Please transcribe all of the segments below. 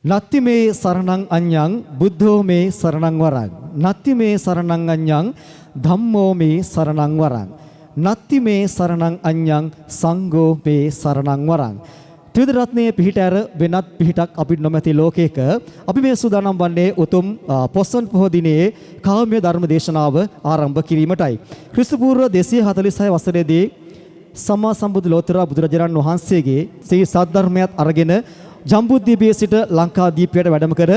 නත්ති මේ සරණං අඤ්ඤං බුද්ධෝ මේ සරණං වරං. නත්ති මේ සරණං අඤ්ඤං ධම්මෝ මේ සරණං වරං. නත්ති මේ සරණං අඤ්ඤං සංඝෝ මේ සරණං වරං. ත්‍රිවිධ රත්නයේ පිහිට ඇර වෙනත් පිහිටක් අපිට නොමැති ලෝකයක අපි මේ සූදානම් වන්නේ උතුම් පොසොන් පොහෝ දිනයේ කාම්‍ය ධර්ම දේශනාව ආරම්භ කිරීමටයි. ක්‍රිස්තු පූර්ව 246 වසරේදී සම්මා සම්බුදු ලෝතර බුදුරජාණන් වහන්සේගේ ශ්‍රී සද්ධර්මයත් අරගෙන ජම්බුද්දීපයේ සිට ලංකාදීපයට වැඩම කර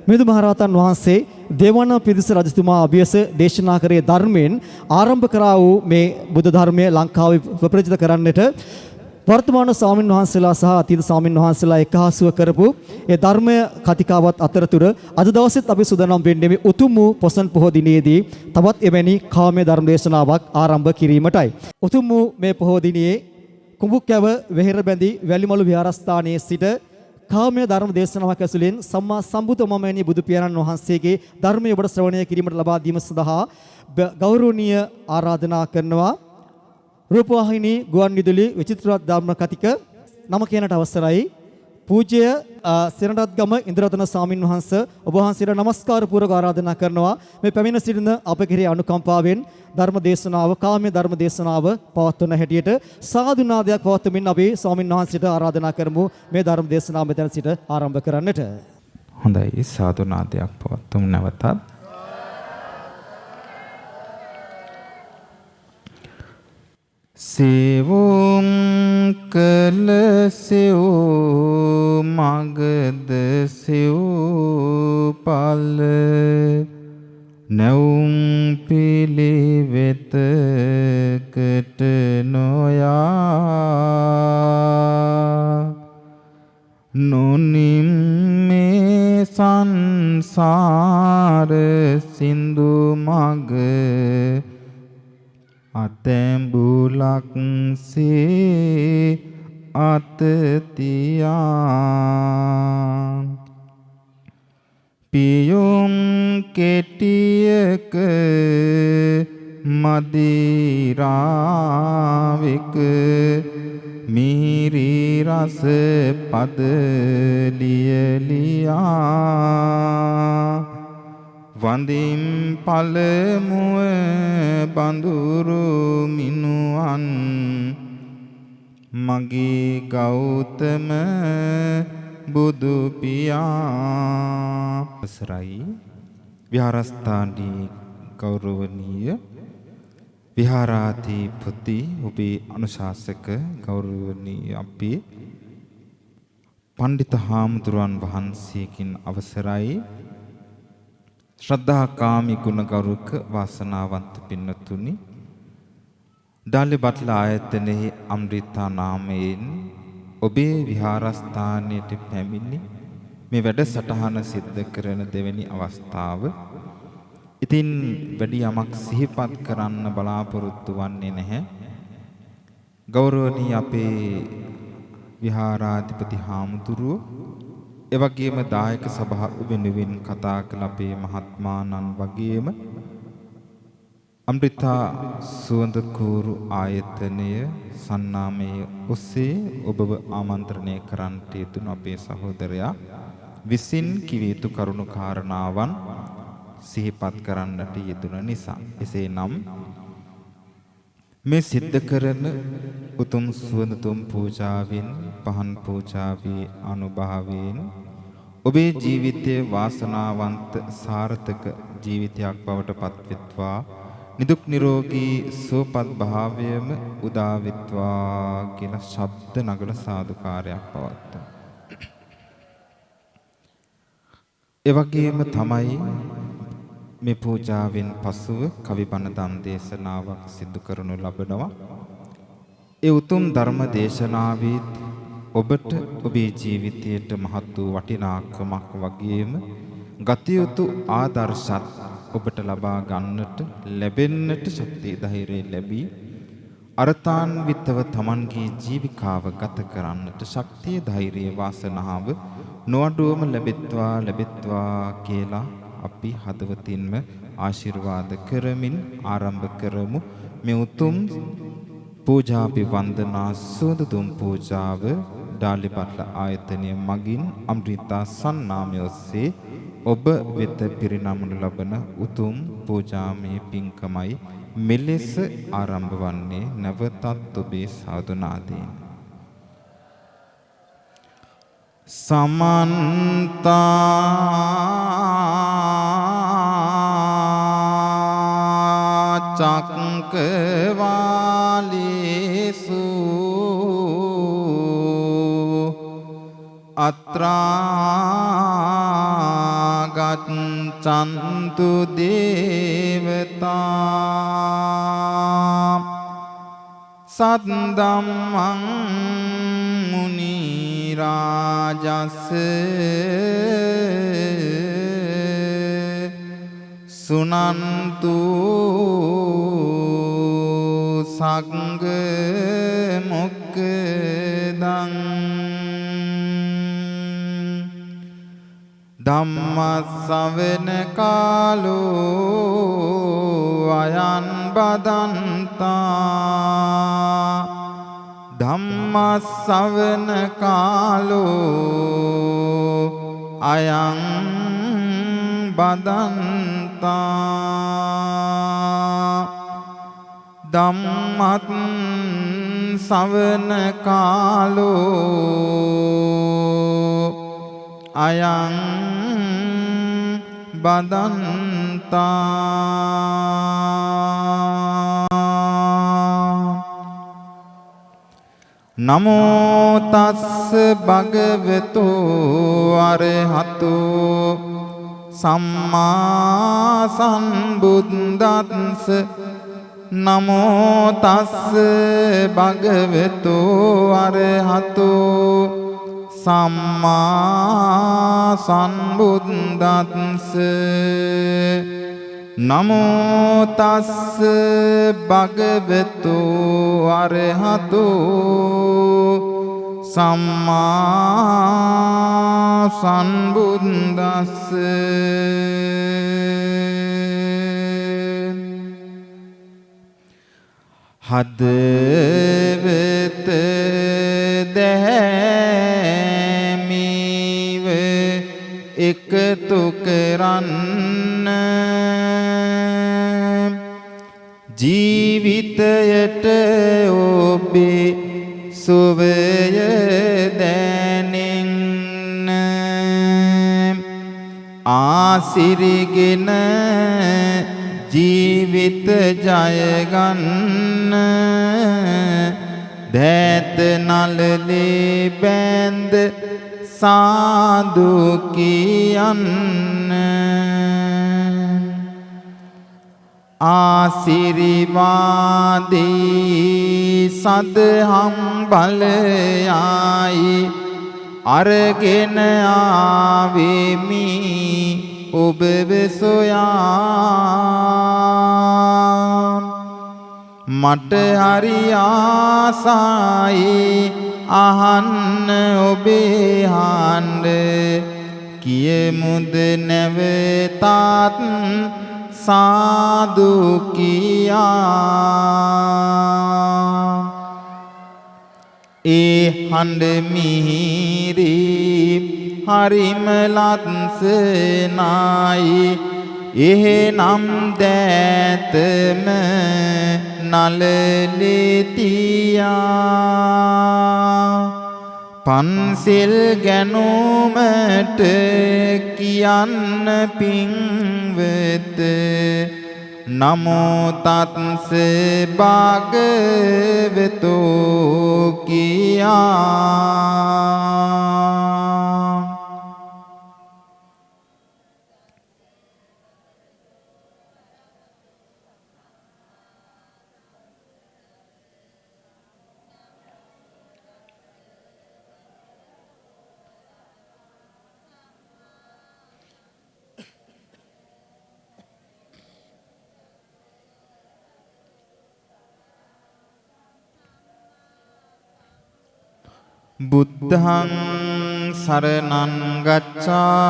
මිහිඳු මහරහතන් වහන්සේ දේවානම්පියතිස්ස රජතුමා අභියස දේශනා කරේ ධර්මයෙන් ආරම්භ කරා වූ මේ බුද්ධ ධර්මය ලංකාවේ ප්‍රචලිත කරන්නට වර්තමාන ස්වාමින් වහන්සේලා සහ අතීත ස්වාමින් වහන්සේලා එකහසුව කරපු ඒ ධර්මය කතිකාවත් අතරතුර අද දවසෙත් අපි සූදානම් වෙන්නේ මේ උතුම් වූ පොසොන් පොහෝ දිනයේදී තවත් එවැනි කාම්‍ය ධර්ම දේශනාවක් ආරම්භ කිරීමටයි. උතුම් වූ මේ පොහෝ දිනයේ කුඹුක්කැව වෙහෙර බැඳි වැලිමලු විහාරස්ථානයේ සිට කාම්‍ය ධර්ම දේශනාවක් ඇසුරෙන් සම්මා සම්බුදු මමණී බුදු පියාණන් වහන්සේගේ ධර්මය ඔබට ශ්‍රවණය කිරීමට ලබා දීම සඳහා ගෞරවනීය ආරාධනා කරනවා. රූපවාහිනී ගුවන් විදුලි විචිත්‍ර ධර්ම කතික නම කියනට අවසරයි. පූජ්‍ය සිරණරත්ගම ඉන්ද්‍රරතන ස්වාමින් වහන්සේ ඔබ වහන්සේට নমස්කාර පූර්වක ආරාධනා කරනවා. මේ පැමිණ සිටින අප කෙරෙහි අනුකම්පාවෙන් ධර්ම දේශනාව කාම්‍ය ධර්ම දේශනාව පවත්වන හැටියට සාදු නාදයක් පවත්වමින් අපි ස්වාමින් වහන්සේට ආරාධනා කරමු මේ ධර්ම දේශනාව මෙතන සිට ආරම්භ කරන්නට. හොඳයි සාදු නාදයක් පවත්වමු නැවතත්. සේවොම් කළ සෙව් මගද සෙව් පල නැවුම් පිළිවෙතකට නොයා නොනිම් මේ සංසාර සින්දු මග අතැඹුලක් සේ අතතියා පියුම් කෙටියක මදිරාවික මිහිරි රස පද ලියලියා වඳින් පළමුව බඳුරු මිනුවන් මගේ ගෞතම බුදු පියා. අවසරයි විහාරස්ථානයේ ගෞරවනීය විහාරාධිපති ඔබේ අනුශාසක ගෞරවනීය අපේ පණ්ඩිත හාමුදුරුවන් වහන්සේකින් අවසරයි ශ්‍රද්ධා කාමී ගුණගරුක වාසනාවන්ත පින්නතුනි ඩාලි ආයතනයේ අමෘතා නාමයෙන් ඔබේ විහාරස්ථානයට පැමිණි මේ වැඩසටහන සිද්ධ කරන දෙවැනි අවස්ථාව. ඉතින් වැඩි යමක් සිහිපත් කරන්න බලාපොරොත්තු වෙන්නේ නැහැ. ගෞරවනීය අපේ විහාරාධිපති හාමුදුරුවෝ එවැගේම දායක සභාව වෙනුවෙන් කතා කළ අපේ මහත්මාණන් වගේම අමෘතා සුවඳකూరు ආයතනය සන්නාමයේ ඔස්සේ ඔබව ආමන්ත්‍රණය කරන්නට යෙදුණු අපේ සහෝදරයා විසින් කිව යුතු කරුණු කාරණාවන් සිහිපත් කරන්නට යෙදුණ නිසා එසේනම් මේ සිද්ධ කරන උතුම් සුවඳතුම් පූජාවෙන් පහන් පූජාවේ අනුභවයෙන් ඔබේ ජීවිතයේ වාසනාවන්ත සාර්ථක ජීවිතයක් බවට පත්වෙත්වා නිදුක් නිරෝගී සුවපත් භාවයම උදා වෙත්වා කියලා ශබ්ද නගන සාදුකාරයක් පවත්වමු. ඒ වගේම තමයි මේ පූජාවෙන් පසුව කවි බණ දන් දේශනාවක් සිදු කරනු ලබනවා. ඒ උතුම් ධර්ම දේශනාවේ ඔබට ඔබේ ජීවිතයට මහත් වූ වටිනාකමක් වගේම ගතියුතු ආදර්ශත් ඔබට ලබා ගන්නට ලැබෙන්නට ශක්තිය ධෛර්යය ලැබී අර්ථාන්විතව Tamanගේ ජීවිකාව ගත කරන්නට ශක්තිය ධෛර්යය වාසනාව නොඅඩුවම ලැබෙත්වා කියලා අපි හදවතින්ම ආශිර්වාද කරමින් ආරම්භ කරමු මේ උතුම් පූජා වන්දනා සුවඳ දුම් පූජාව ඩාලිපත්ල ආයතනය මගින් අමෘතා සන්නාමය ඔස්සේ ඔබ වෙත පිරිනමනු ලබන උතුම් පූජාමය පින්කමයි මෙලෙස ආරම්භ වන්නේ. නැවතත් ඔබේ සාදුනාදීන් සමන්ත චක්කවාලේසු අත්‍රා ගච්ඡන්තු දේවතා සද්දම්මං මුනි රාජස් සුනන්තු සංඝ මොක්ඛදං ධම්මස්සවන කාලෝ අයං බදන්තා ධම්මස්සවන කාලෝ අයං බදන්තා ධම්මත් සවන කාලෝ අයං බදන්තා නමෝ තස්ස භගවතු අරහතු සම්මා සම්බුද්දස්ස නමෝ තස්ස භගවතු අරහතු සම්මා සම්බුද්දස්ස නමෝ තස්ස භගවතු අරහතු සම්මා සම්බුද්දස්ස හදවත දැමීව එකතු කරන්න ජීවිතයට ඔබේ සුවය දැනෙන්න ආසිරිගෙන ජීවිත ජයගන්න දෑත නලලේ බැඳ සාදු කියන්න ආසිරිවාදී සදහම් බලයයි අරගෙන ආවෙමි ඔබ සොයා මට හරි ආසයි අහන්න ඔබේ හඬ කියමුද නැවතත් සාදු කියා ඒ හඬ මිහිරි හරිම ලස්සනයි එහෙනම් දෑතම නලලේ තියා පන්සිල් ගැනුමට කියන්න පින්වත නමෝ තස්ස භගවතු කියා බුද්ධං සරණං ගච්ඡාමි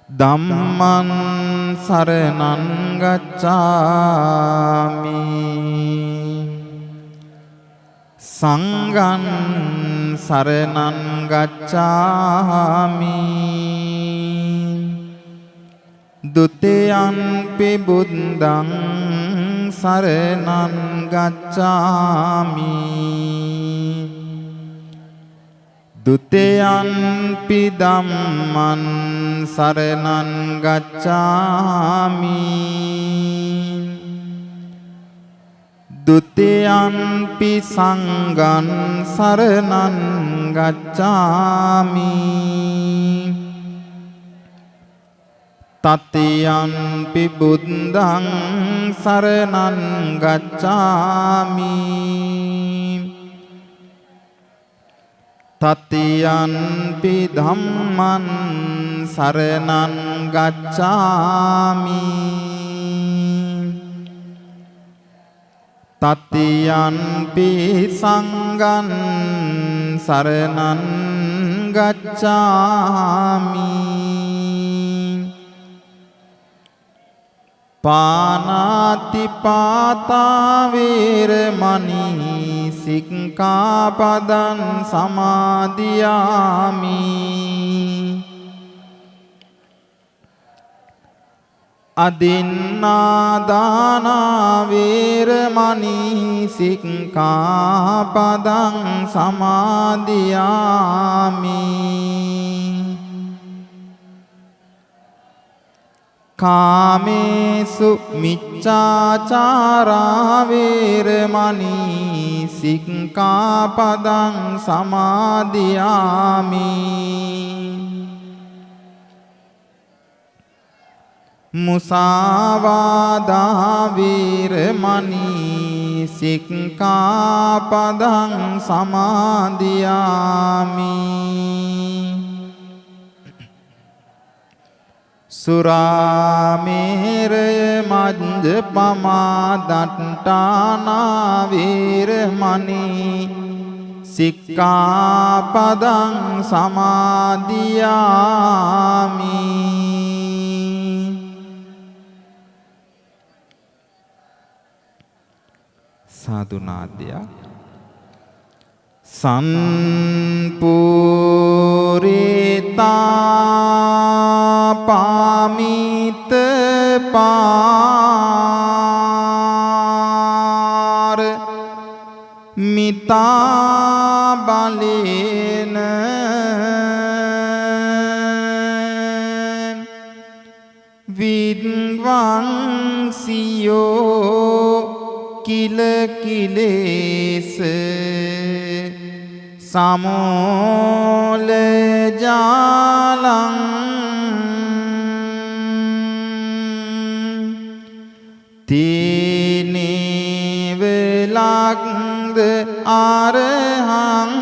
ධම්මං සරණං ගච්ඡාමි සංඝං සරණං ගච්ඡාමි ဒုတိယံ පි බුද්ධං සරණං ගච්ඡාමි ဒုတိယံ පි ධම්මං සරණං ගච්ඡාමි ဒုတိယံ පි සංඝං සරණං ගච්ඡාමි တတိယံ පි බුද්ධං සරණං ගච්ඡාමි တတိယံ පි ධම්මං සරණං ගච්ඡාමි တတိယံ පි සංඝං සරණං ගච්ඡාමි ပါဏာတိပါတာဝေရမဏီ සික්ඛාපදං සමාදියාමි อดินนาดานาเวรมณีสิกขาปดังสมาธิยามิกาเมสุมิจฉาจาราเวรมณีสิกขาปดังสมาธิยามิมุสาวาดาเวรมณีสิกขาปดังสมาธิยามิสุราเมรยมัจจปมาดัตตานาเวรมณีสิกขาปดังสมาธิยามิ සාදුනාදයක් සම්පූරිතා පාමිත පාර මිතා බලේන විද්වංසියෝ කිල කිලේස සමෝල ජාලං තීනේ වලක්ද ආරහං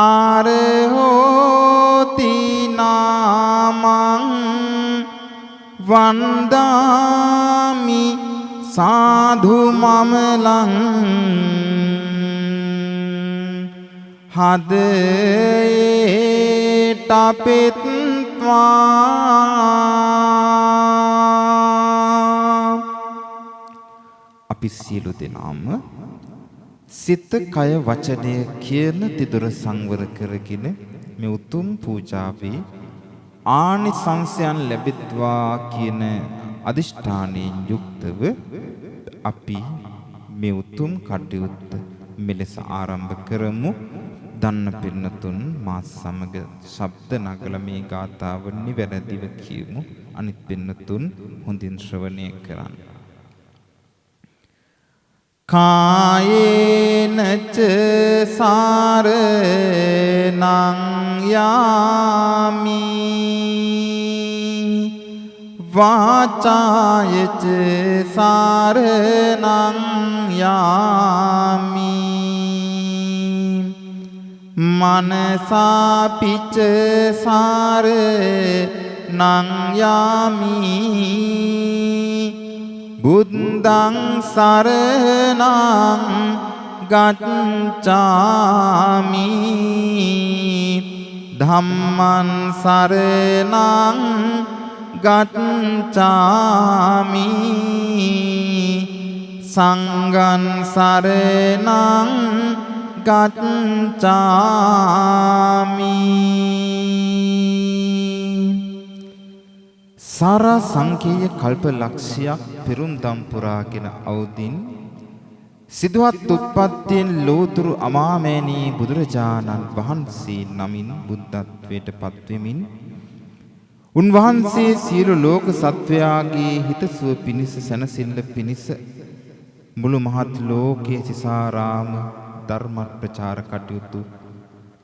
ආරහෝති නාමං වන්දාමි සාධු මමලං හදේ තපෙත්වා අපි සියලු දෙනාම සිත කය වචනය කියන තිදොර සංවර කරගෙන මේ උතුම් පූජාවේ ආනිසංසයන් ලැබෙත්වා කියන අදිෂ්ඨානයෙන් යුක්තව අපි මේ උතුම් කටයුත්ත මෙලෙස ආරම්භ කරමු. දන්න පින්නතුන් මා සමග ශබ්ද නගල මේ ගාථාව නිවැරදිව කියමු. අනිත් පින්නතුන් හොඳින් ශ්‍රවණය කරන්න. කායේනච සාරණං යාමි වාචායච සාරණං යාමි මනසාපිච සාරණං යාමි බුද්ධං සරණං ගච්ඡාමි ධම්මං සරණං ගච්ඡාමි සංඝං සරණං ගච්ඡාමි. සාරා සංකේය කල්ප ලක්ෂයක් පෙරුම්දම් පුරාගෙන අවුදින් සිදුවත් උත්පත්තියෙන් ලෝතුරු අමාමෑණී බුදුරජාණන් වහන්සේ නමින් බුද්ධත්වයට පත්වෙමින් උන්වහන්සේ සියලු ලෝක සත්වයාගේ හිතසුව පිණිස සැනසෙල්ල පිණිස මුළු මහත් ලෝකයේ සිසාරාම ධර්ම ප්‍රචාර කටයුතු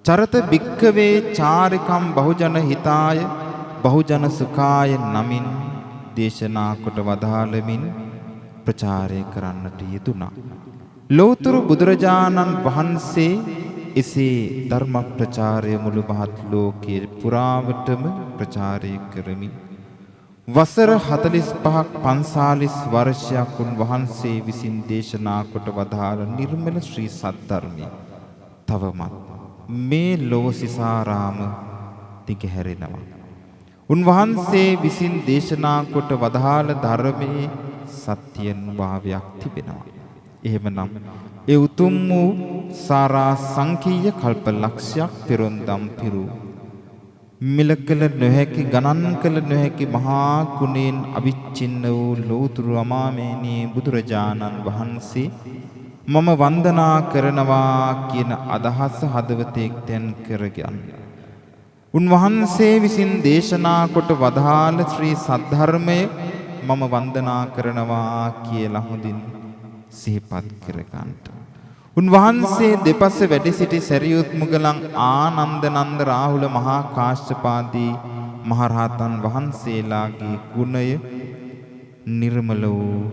චරත භික්ඛවේ චාරිකම් බහුජන හිතාය බහුජන සුඛාය නමින් දේශනා කොට වදාළමින් ප්‍රචාරය කරන්නට යෙදුණා. ලෝතුරු බුදුරජාණන් වහන්සේ එසේ ධර්ම ප්‍රචාරය මුළු මහත් ලෝකයේ පුරාවටම ප්‍රචාරය කරමින් වසර 45ක් 45 වර්ෂයක් උන්වහන්සේ විසින් දේශනා කොට වදාළ නිර්මල ශ්‍රී සද්ධර්මය තවමත් මේ ලොව සිසාරාම දිගහැරෙනවා. උන්වහන්සේ විසින් දේශනා කොට වදාළ ධර්මයේ සත්‍යනුභාවයක් තිබෙනවා. එහෙමනම් ඒ උතුම් වූ සාරා සංකීය කල්ප ලක්ෂයක් පෙරොන්දම් පිරු මිලකල නොහැකි ගණන් කළ නොහැකි මහා ගුණයෙන් අවිච්ඡින්න වූ ලෝතුරු අමාමෑණී බුදුරජාණන් වහන්සේ මම වන්දනා කරනවා කියන අදහස හදවතේ තැන් කරගන්න. උන්වහන්සේ විසින් දේශනා කොට වදාළ ශ්‍රී සද්ධර්මය මම වන්දනා කරනවා කියලා හොඳින් සිහිපත් කරගන්නට. උන්වහන්සේ දෙපස වැඩ සිටි සරියුත් මුගලන් ආනන්ද නන්ද රාහුල මහා කාශ්‍යපාදී මහරහතන් වහන්සේලාගේ ගුණය නිර්මල වූ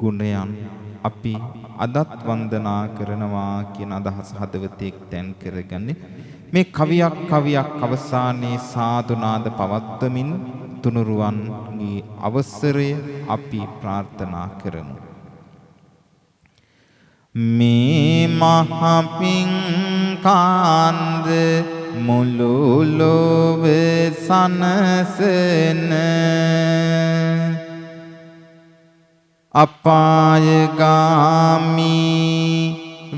ගුණයන් අපි අදත් වන්දනා කරනවා කියන අදහස හදවතේ තැන් කරගන්නේ. මේ කවියක් අවසානයේ සාදුනාද පවත්වමින් තුනුරුවන්ගේ අවසරය අපි ප්‍රාර්ථනා කරමු. මේ මහපින් කාන්ද මුළු ලොව සනසන අපායගාමී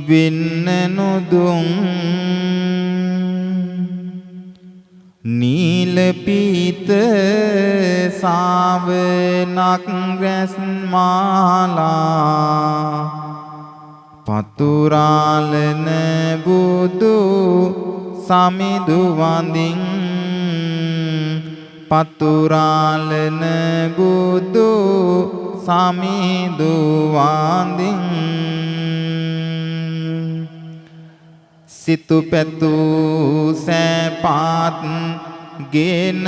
වෙන්න නොදුන් නීල පීත සාවනක් රැස් මාලා පතුරාලන බුදු සමිදු වඳින් පතුරාලන බුදු සමිදු වඳින් සිතු පැතු සැපත් ගෙන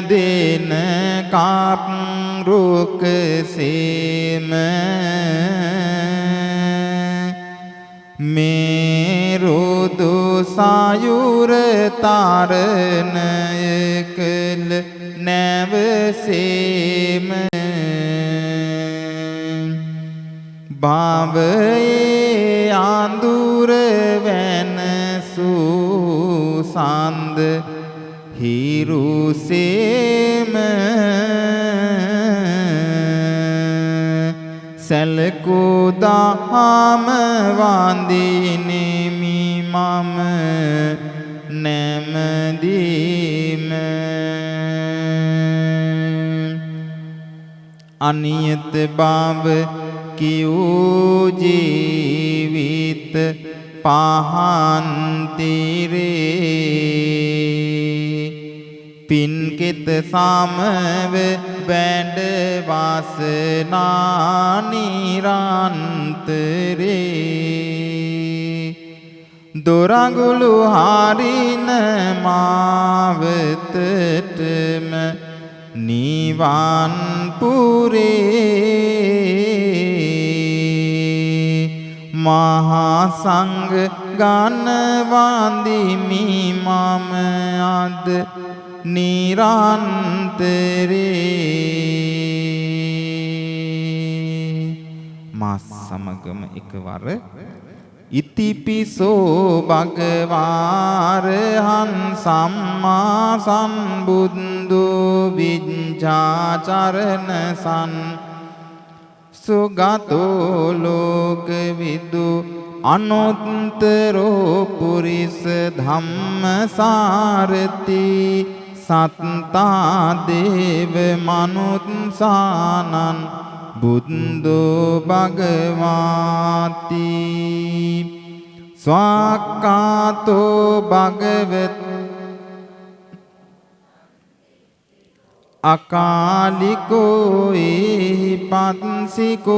දෙන කාප් රුක සේම මේරුදු සායුර තරණය කළ නැවසේම භවයේ ආඳුර වෙන සුසන්ද හිරුසේම සැලකූ දහම වන්දිනෙමි මම නැමදීම අනියත බව කියූ ජීවිත පහන් තිරේ පින්කෙත සමව වැඩ වාසනා නිරන්තරේ දොරඟුළු හරින මාවතටම නිවන් පුරේ මහා සංඝ ගණ වන්දිමි මම අද නිරන්තරේ මා සමගම එකවර ඉතිපිසෝ භගවාරහං සම්මා සම්බුද්ධෝ විඤ්ඤාචරණ සුගතෝ ලෝකවිදු අනුත්තරෝ පුරිස ධම්මසාරති සත්තා දේව මනුත්සානං බුද්ධෝ භගවාති ස්වාක්ඛාතෝ භගවත අකාලිකෝ පත්සිකෝපනයිකෝ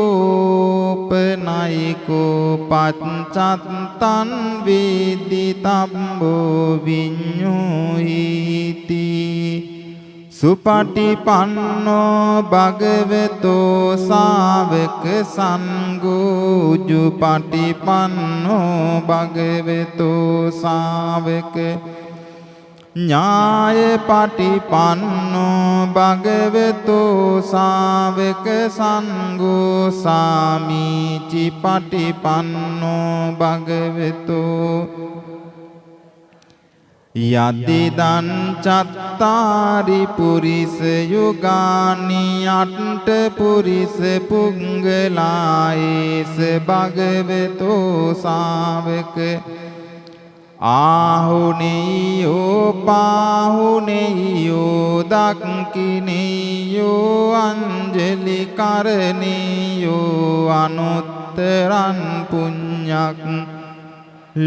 පච්චත්තං වේදිතම්බෝ විඤ්ඤුහිති සුපටිපන්නෝ භගවතෝ ශාවක සංඝෝ උජුපටිපන්නෝ භගවතෝ ශාවක ඥාය පටිපන්නෝ භගවතෝ ශාවක සංඝෝ සාමීචි පටිපන්නෝ භගවතෝ යදිදං චත්තාරි පුරිස යුගානි අට්ඨ පුරිස පුංගලායේස භගවතෝ ශාවක ආහුනේයෝ පාහුනේයෝ දක්ඛිනේයෝ අංජලි කරණේයෝ අනුත්තරං පුඤ්ඤක්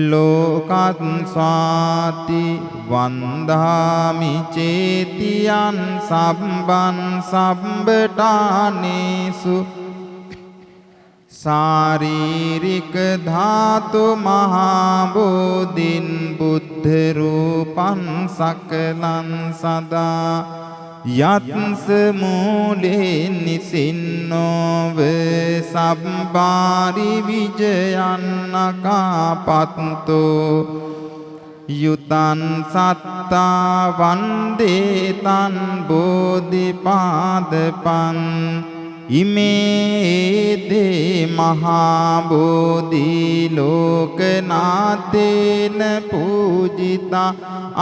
ලෝකත් සාති වන්දාමි චේතියං සම්බන් සම්බටානේසු සාරීරික ධාතු මහා බෝධින් බුද්ධ රූපං සකලං සදා යත්ස මූලේ නිසින්නෝව සබ්බාරි විජයන්නකාපත්තෝ යුතං සත්තා වන්දේ තන් බෝධිපාදපං ඉමේතේ මහා බෝධි ලෝකනාතේන පූජිතා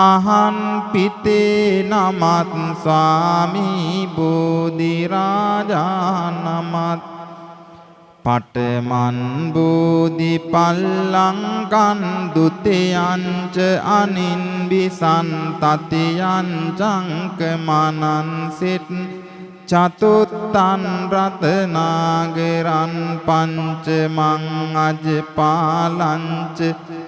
අහං පිතේ නමත් ස්වාමී බෝධි රාජා නමත් පඨමන් බෝධි පල්ලංකං ဒ ුතියංච අනින්බිසං තතියං චංකමනං සිට චතුත්තං රතනාගරං පංචමං අජපාලංච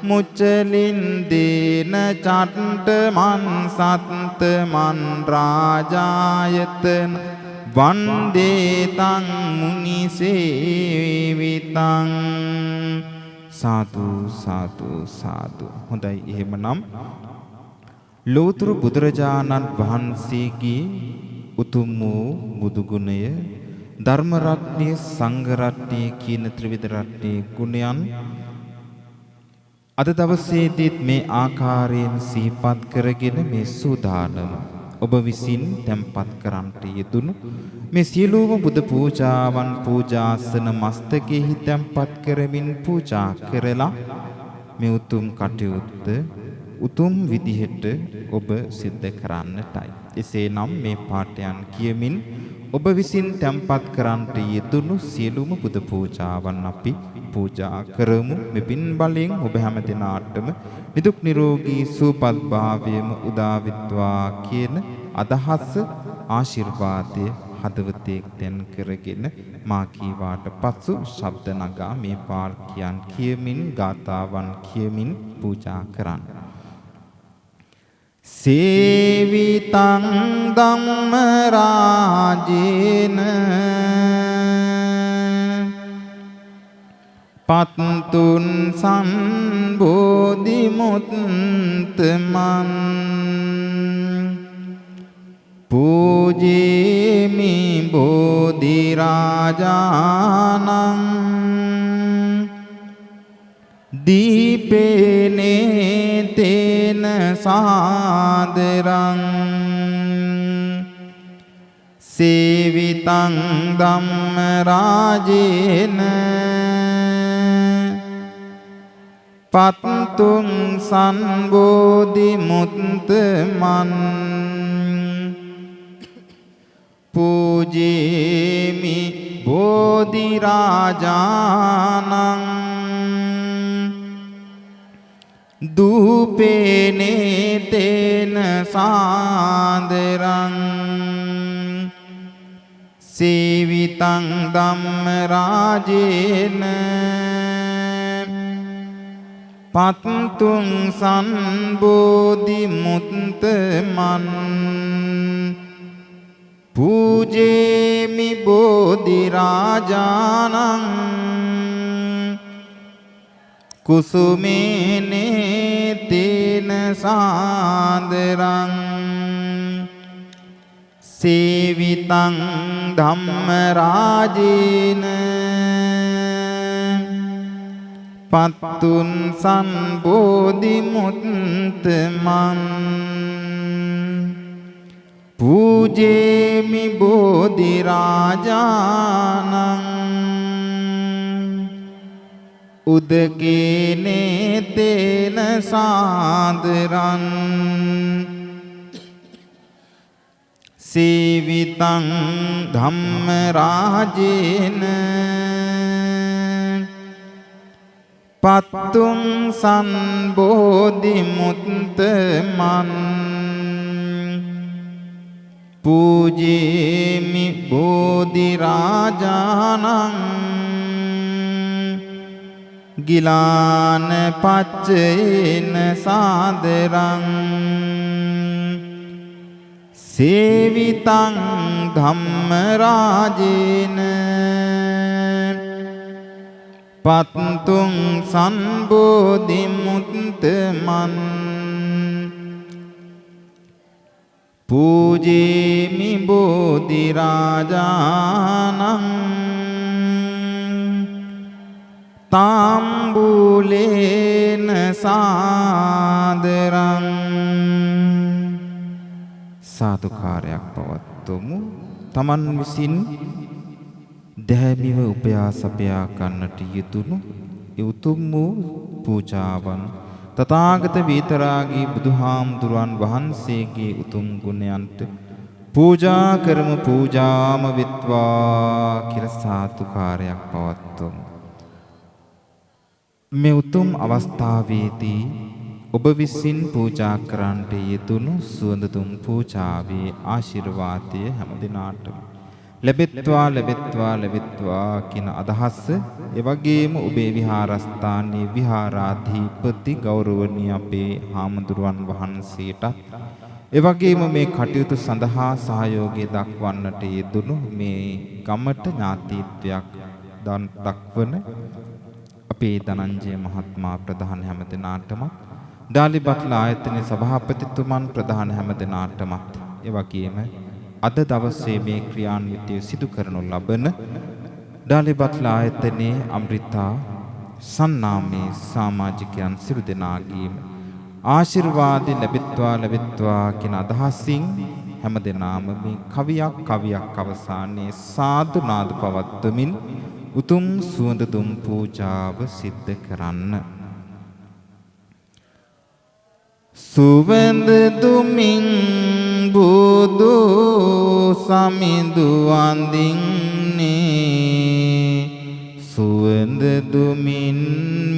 මුචලින්දේන චට්ඨමන් සත්තමන් රාජායතන වන්දේ තං මුනිසේවිතං සාදු සාදු සාදු. හොඳයි, එහෙමනම් ලෝතර බුදුරජාණන් වහන්සේගේ උතුම් වූ බුදු ගුණය, ධර්ම රත්නය, සංඝ රත්නය කියන ත්‍රිවිධ රත්නයේ ගුණයන් අද දවසේදීත් මේ ආකාරයෙන් සිහිපත් කරගෙන මේ සූදානම ඔබ විසින් tempත් කරන්ට යෙදුණු මේ සියලුම බුදු පූජාවන් පූජාසන මස්තකෙහි tempත් කරමින් පූජා කරලා මේ උතුම් කටයුත්ත උතුම් විදිහට ඔබ සිද්ධ කරන්නටයි. එසේනම් මේ පාඨයන් කියමින් ඔබ විසින් tempත් කරන්ට යෙදුණු සියලුම බුදු පූජාවන් අපි පූජා කරමු. මේ පින් බලෙන් ඔබ හැම දිනාටම නිදුක් නිරෝගී සුවපත් භාවයම උදා වෙත්වා කියන අදහස ආශිර්වාදය හදවතේ තෙන් කරගෙන මා කීවාට පසු ශබ්ද නගා මේ පාඨයන් කියමින් ගාථාවන් කියමින් පූජා කරන්න. සේවිතං ධම්ම රාජේන පත්තුන් සම්බෝධි මුත්තමන් පූජේමි බෝධි රාජානං දීපේනේ තේන සාදරං සේවිතං ධම්ම රාජේන පත්තුං සම්බෝධි මුත්තමන් පූජේමි බෝධි රාජානං දූපේනේ තේන සාදරං සේවිතං ධම්ම රාජේන පත්තුං සම්බෝධි මුත්තමන් පූජේමි බෝධි රාජානං කුසුමේනේ තේන සාදරං සේවිතං ධම්ම රාජේන පත්තුන් සම්බෝධි මුත්තමන් පූජේමි බෝධි රාජානං උදකේනේ තේන සාදරං සේවිතං ධම්ම රාජේන පත්තුං සම්බෝධි මුත්තමන් පූජේමි බෝධි රාජානං ගිලාන පච්චේන සාදරං සේවිතං ධම්ම රාජේන පත්තුං සම්බෝධි මුත්තමන් පූජේමි බෝධි රාජානං තාම්බූලේන සාදරං සාදුකාරයක් පවත්වමු. තමන් විසින් දැහැමිව උපයා සපයා ගන්නට යෙදුණු උතුම් වූ පූජාවන් තථාගත විතරාගී බුදුහාමුදුරන් වහන්සේගේ උතුම් ගුණයන්ට පූජා කරමු. පූජාම විත්වා කියලා සාදුකාරයක් පවත්වමු. මේ උතුම් අවස්ථාවේදී ඔබ විසින් පූජා කරන්නට යෙදුණු සුවඳ දුම් පූජාවේ ආශිර්වාදය හැම දිනාටම ලැබෙත්වා කියන අදහස එවැගේම ඔබේ විහාරස්ථානයේ විහාරාධිපති ගෞරවනීය අපේ හාමුදුරුවන් වහන්සේට එවැගේම මේ කටයුතු සඳහා සහයෝගය දක්වන්නට යෙදුණු මේ ගමට ඥාතීත්වයක් දක්වන අපේ ධනංජය මහත්මයා ප්‍රධාන හැම දිනාටම ඩාලිබට්ල ආයතනයේ සභාපතිතුමන් ප්‍රධාන හැම දිනාටමත් එවැගේම අද දවසේ මේ ක්‍රියාන්විතය සිදු කරනු ලබන ඩාලිබට්ල ආයතනයේ අමෘතා සන්නාමේ සමාජිකයන් සිරු දෙනාගේම ආශිර්වාද ලැබෙත්වා කියන අදහසින් හැම දිනාම මේ කවියක් අවසානයේ සාදු නාද පවත්වමින් උතුම් සුවඳ දුම් පූජාව සිද්ධ කරන්න. සුවඳ දුමින් බුදු සමිඳු වඳින්නේ සුවඳ දුමින්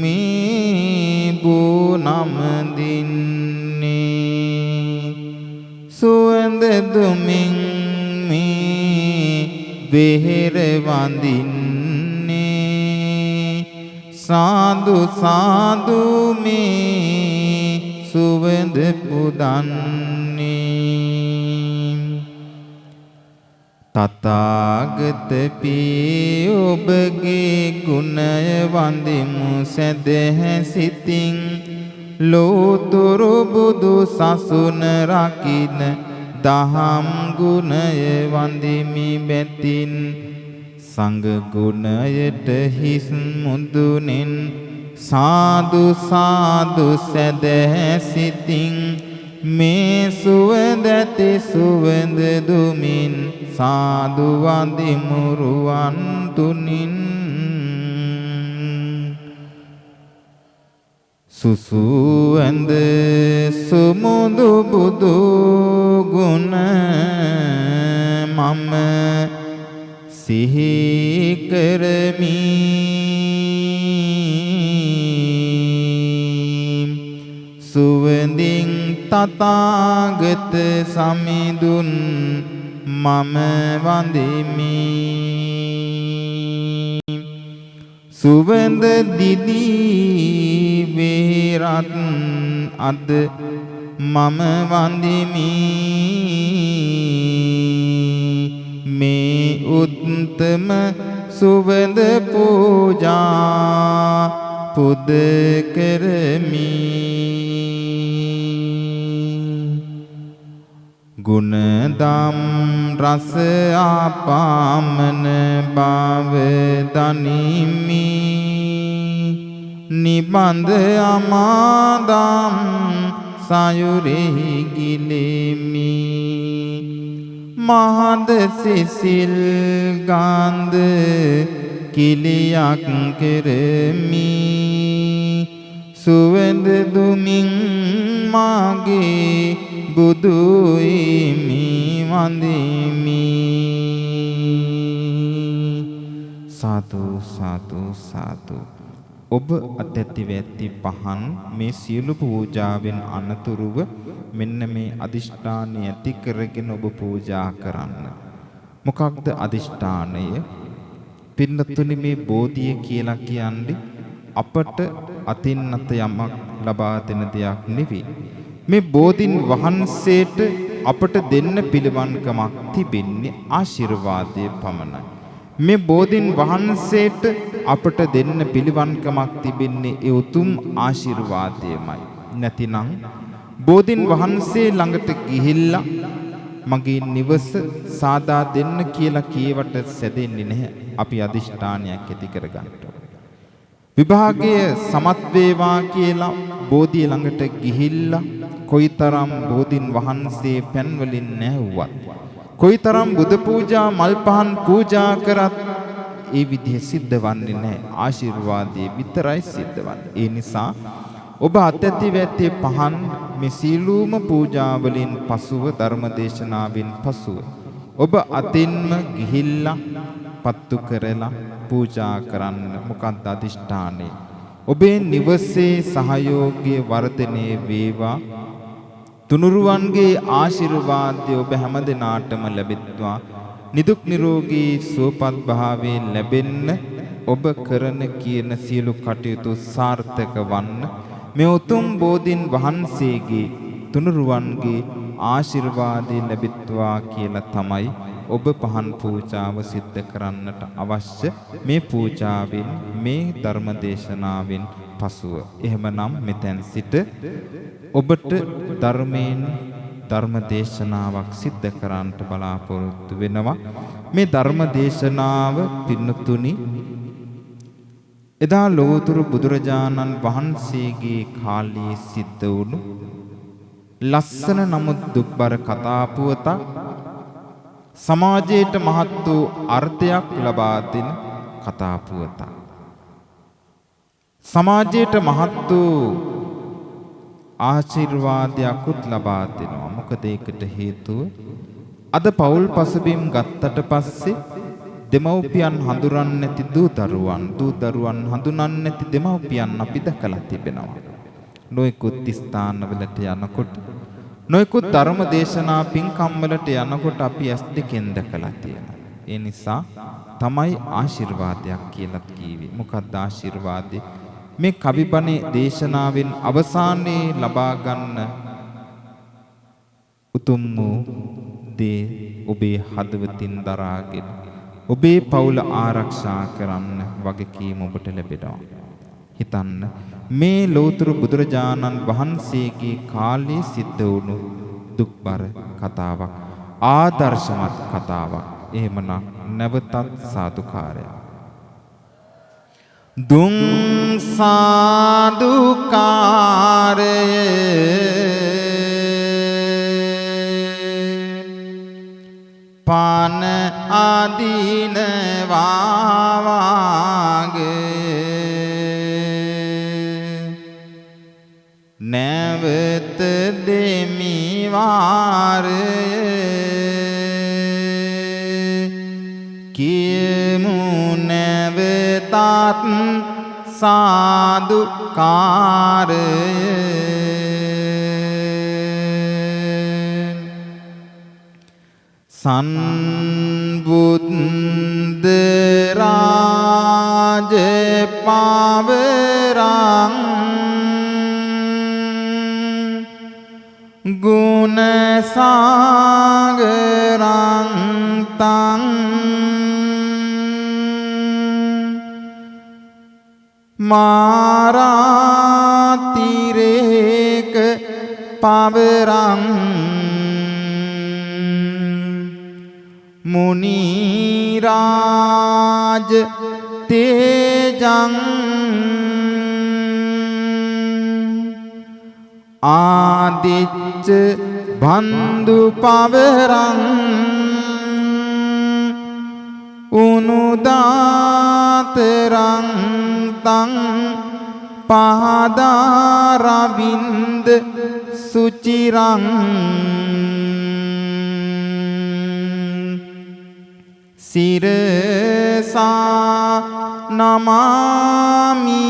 මේ බුනම දින්නේ සුවඳ දුමින් මේ වෙහෙර වඳින්නේ සාදු සාදු මේ සුවඳ පුදන්නේ තථාගත පී ඔබගේ ගුණය වඳිමු සැදැහැ සිතින් ලෝතුරු බුදු සසුන රකින්න දහම් ගුණය වඳිමි බැතින් සංඝ ගුණයට හිස් මුදුනෙන් සාදු සාදු සැදැහැ සිතින් මේ සුවඳති සුවඳ දුමින් සාදු වඳිමු රුවන් තුනින් සුසුවඳ සුමුදු බුදු ගුණ මම සිහි කරමි සුවඳින් තථාගත සමිඳුන් මම වඳිමි සුවඳ දිදී වේරත් අද මම වඳිමි මේ උත්තම සුවඳ පූජා පුද කරමි ගුණදම් රස ආපාමන බව දනිමි නිබඳ අමාදම් සයුරෙහි ගිලෙමි මහද සිසිල් ගන්ධ කිලියක් කෙරෙමි සුවඳ දුමින් මාගේ බුදු හිමි වඳිමි සාදු සාදු සාදු ඔබ අත්‍යත්ව ඇති පහන් මේ සියලු පූජාවෙන් අනතුරුව මෙන්න මේ අදිෂ්ඨානය ඇති කරගෙන ඔබ පූජා කරන්න. මොකක්ද අදිෂ්ඨානය? පින්නතුනි මේ බෝධිය කියලා කියන්නේ අපට අතින් අත යමක් ලබා දෙන දෙයක් නෙවෙයි. මේ බෝධින් වහන්සේට අපට දෙන්න පිළිවන්කමක් තිබෙන්නේ ආශිර්වාදය පමණයි. මේ බෝධින් වහන්සේට අපට දෙන්න පිළිවන්කමක් තිබෙන්නේ ඒ උතුම් ආශිර්වාදයමයි. නැතිනම් බෝධින් වහන්සේ ළඟට ගිහිල්ලා මගේ නිවස සාදා දෙන්න කියලා කියවට සැදෙන්නේ නැහැ. අපි අදිෂ්ඨානයක් ඇති කරගන්න ඕනේ. විභාගය සමත් වේවා කියලා බෝධිය ළඟට ගිහිල්ලා කොයිතරම් බෝධින් වහන්සේ පෙන් වලින් නැහුවත් කොයිතරම් බුදු පූජා මල් පහන් පූජා කරත් ඒ විදිහ සිද්ධ වන්නේ නැහැ. ආශිර්වාදයේ විතරයි සිද්ධ වන්නේ. ඒ නිසා ඔබ අත්‍යතිවැත්තේ පහන් මේ සීලූම පූජා වලින් පසුව ධර්මදේශනාවෙන් පසුව ඔබ අතින්ම ගිහිල්ලා පත්තු කරලා පූජා කරන්න. මොකක්ද අදිෂ්ඨානය? ඔබේ නිවසේ සහයෝගය වර්ධනය වේවා. තුනුරුවන්ගේ ආශිර්වාදය ඔබ හැමදෙනාටම ලැබෙත්වා. නිදුක් නිරෝගී සුවපත් භාවයෙන් ලැබෙන්න ඔබ කරන කියන සියලු කටයුතු සාර්ථක වන්න. මේ උතුම් බෝධින් වහන්සේගේ තුනුරුවන්ගේ ආශිර්වාදය ලැබෙත්වා කියලා තමයි ඔබ පහන් පූජාව සිද්ධ කරන්නට අවශ්‍ය. මේ පූජාවෙන් මේ ධර්මදේශනාවෙන් පසුව එහෙමනම් මෙතෙන් සිට ඔබට ධර්මයෙන් ධර්මදේශනාවක් සිද්ධ කරන්නට බලාපොරොත්තු වෙනවා. මේ ධර්මදේශනාව පින්නතුනි එදා ලෝතුරු බුදුරජාණන් වහන්සේගේ කාලයේ සිද්ධ වුණු ලස්සන නමුත් දුක්බර කතා පුවතක්, සමාජයට මහත් වූ අර්ථයක් ලබා දෙන කතා පුවතක්. සමාජයට මහත් වූ ආශිර්වාදයක්ත් ලබා දෙනවා. මොකද ඒකට හේතුව අද පෞල් පසුබිම් ගත්තට පස්සේ දෙමව්පියන් හඳුරන්නේ නැති දූ දරුවන් හඳුනන්නේ නැති දෙමව්පියන් අපි දැකලා තිබෙනවා. නොයෙකුත් ස්ථානවලට යනකොට, නොයෙකුත් ධර්ම දේශනා පින්කම් වලට යනකොට අපි ඇස් දෙකෙන් දැකලා තියෙනවා. ඒ නිසා තමයි ආශිර්වාදයක් කියලා කිව්වේ. මොකක්ද ආශිර්වාදේ? මේ කවිබණේ දේශනාවෙන් අවසානයේ ලබා ගන්න උතුම් වූ දේ ඔබේ හදවතින් දරාගෙන ඔබේ පවුල ආරක්ෂා කරන්න වගකීම ඔබට ලැබෙනවා. හිතන්න මේ ලෝතුරු බුදුරජාණන් වහන්සේගේ කාලයේ සිද්ධ වුණු දුක්බර කතාවක්, ආදර්ශමත් කතාවක්. එහෙමනම් නැවතත් සාදුකාරයක්. දුම් සාදුකාරය පාන ආදීන වාවාගේ නැවත දෙමි වාරේ කිය සත් සාදුකාරය සම්බුද්ධ රාජ පවරං ගුණ සාගරං තං මාරාතිරේක පවරං මුනි රාජ තේජං ආදිච්ච බන්දු පවරං උනුදාතරං තං පහදාරවින්ද සුචිරං සිරසා නමාමි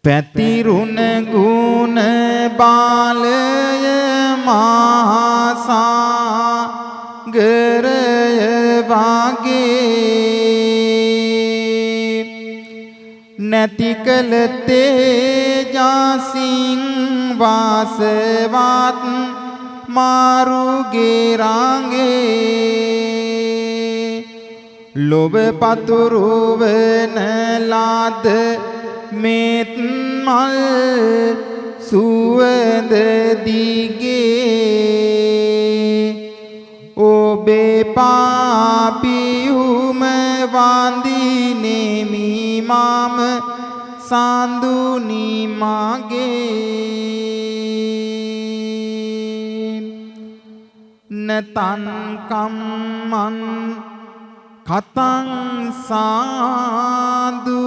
පැතිරුණ ගුණ බාලය මහාසාගරය වගේ නැති කළ තේජසින් වාසවත් මාරුගේ රාගේ ලොබ පතුරුවන ලාද මෙත් මල් සුවඳ දිගේ ඔබේ පාපියුම වන්දිනෙමි මම සඳුනි මගේ නතන් කම්මන් කතං සාදු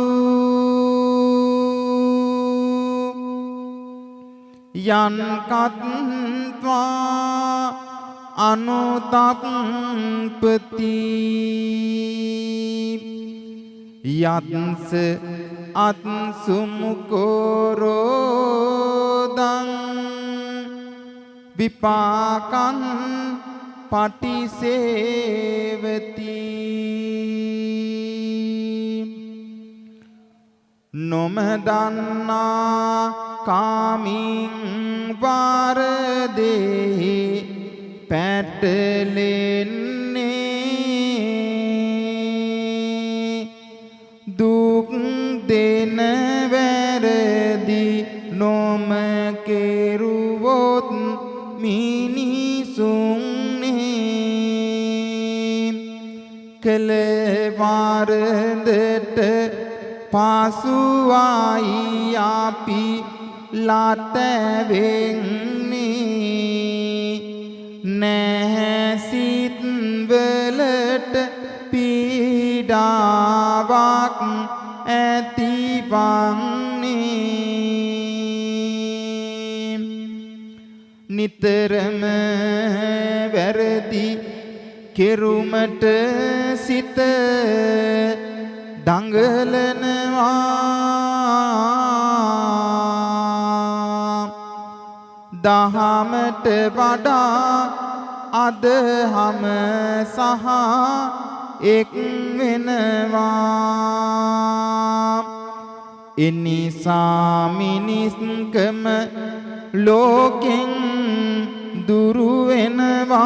යන් කත්වා අනුතප්පති යත්ස අත්සුමුකෝරෝදං විපාකං පටිසේවති නොමදන්නා කාමින් වරදේ පැටලෙන්නේ දුක් දෙන වැරදි නොම කෙරුවොත් මිනිසුන්නේ කළ වරදට පසුවයි අපි ලතවෙන්නේ නැහැ සිත් වලට පීඩාවක් ඇතිවන්නේ නිතරම වැරදි කෙරුමට සිත දඟලනවා දහමට වඩා අදහම සහ එක් වෙනවා එනිසා මිනිස්කම ලෝකෙන් දුරු වෙනවා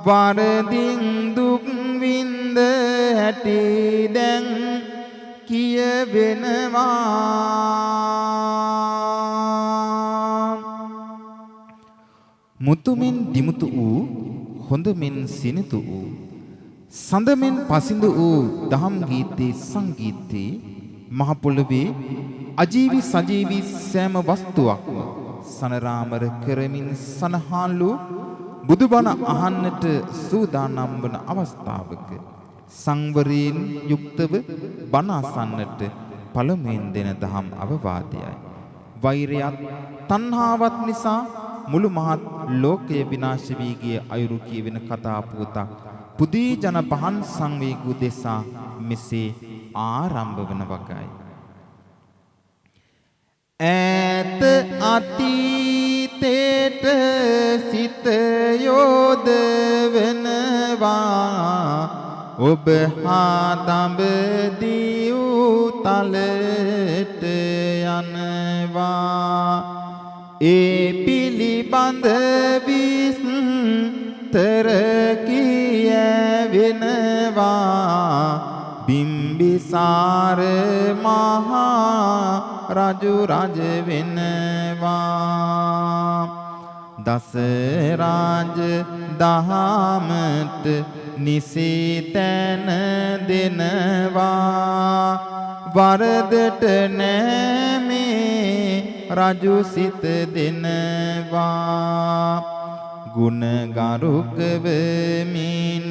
වරදින් දුක් විඳ ඇති දැන් කියවෙනවා මුතුමින් දිමුතු වූ හොඳමින් සිනිතු වූ සඳමින් පසිඳු වූ දහම් ගීතේ සංගීතේ මහ පොළවේ අජීවි සජීවි සෑම වස්තුවක්ම සනරාමර කරමින් සනහාලු බුදුබණ අහන්නට සූදානම් වන අවස්ථාවක සංවරයෙන් යුක්තව බණ අසන්නට පළමුවෙන් දෙන දහම් අවවාදයයි. වෛරයත් තණ්හාවත් නිසා මුළු මහත් ලෝකය විනාශ වී ගිය අයුරු කියවෙන කතා පුවතක් පුදී ජන පහන් සංවේගු දෙසා මෙසේ ආරම්භ වන වගයි. ඈත අතීතේට සිත යොදවනවා ඔබ හා දඹදිව් තලට යනවා ඒ පිළිබඳ විස්තර කියවෙනවා බිම්බිසාර මහා රජු රජ වෙනවා දස රාජ දහමට නිසිතන දෙනවා වරදට නෑමේ රජු සිත දෙනවා ගුණ ගරුකවමින්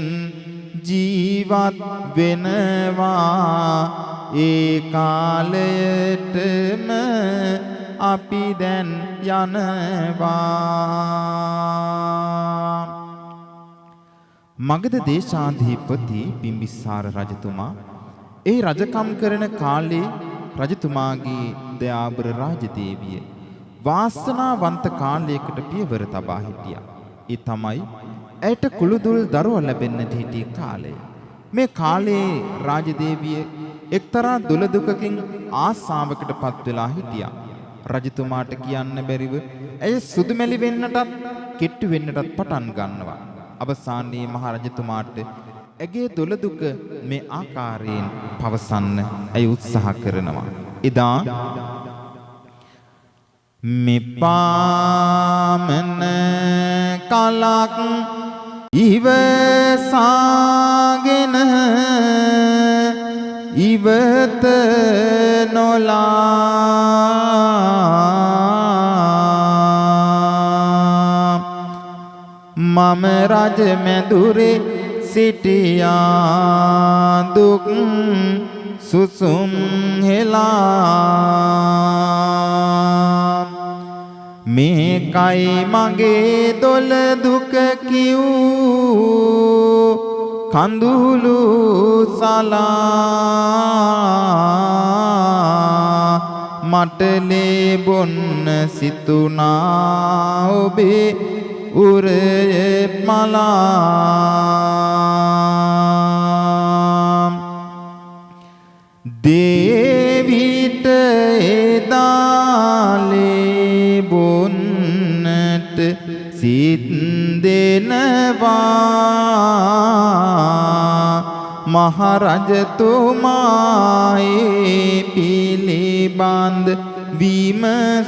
ජීවත් වෙනවා ඒ කාලයටම අපි දැන් යනවා මගධ දේශාධිපති බිම්බිසාර රජතුමා ඒ රජකම් කරන කාලේ රජතුමාගේ දයාබර රාජදේවිය වාසනාවන්ත කාලයකට පියවර තබා හිටියා. ඒ තමයි ඇයට කුළුදුල් දරුවා ලැබෙන්නට හිටිය කාලය. මේ කාලේ රාජදේවිය එක්තරා දුලදුකකින් ආසාවකට පත් වෙලා හිටියා. රජතුමාට කියන්න බැරිව ඇය සුදුමැලි වෙන්නටත් කෙට්ටු වෙන්නටත් පටන් ගන්නවා. අවසානයේ මහ රජතුමාට ඇගේ දුලදුක මේ ආකාරයෙන් පවසන්න ඇය උත්සාහ කරනවා. එදා මෙපාමන කලක් ඉවසාගෙන ඉවත නොලා මම රජ මැදුරේ සිටියා දුක් සුසුම් හෙලා මේකයි මගේ දොළ දුක කිව් කඳුළු සලා මට ලැබොන්න සිතුනා ඔබේ උරේ මලා දේවිට එදාලේ බොන්නට සිත් දෙනවා මහරජතුමායේ පිළිබඳ විමසනවා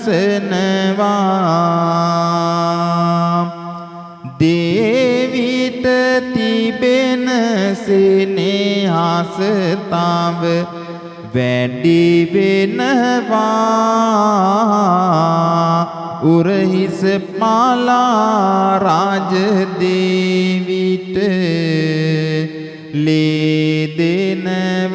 දේවිට තිබෙන සෙනෙහස තව වැඩි වෙනවා උරහිස පාලා රාජ දේවිට ලේ දෙනවා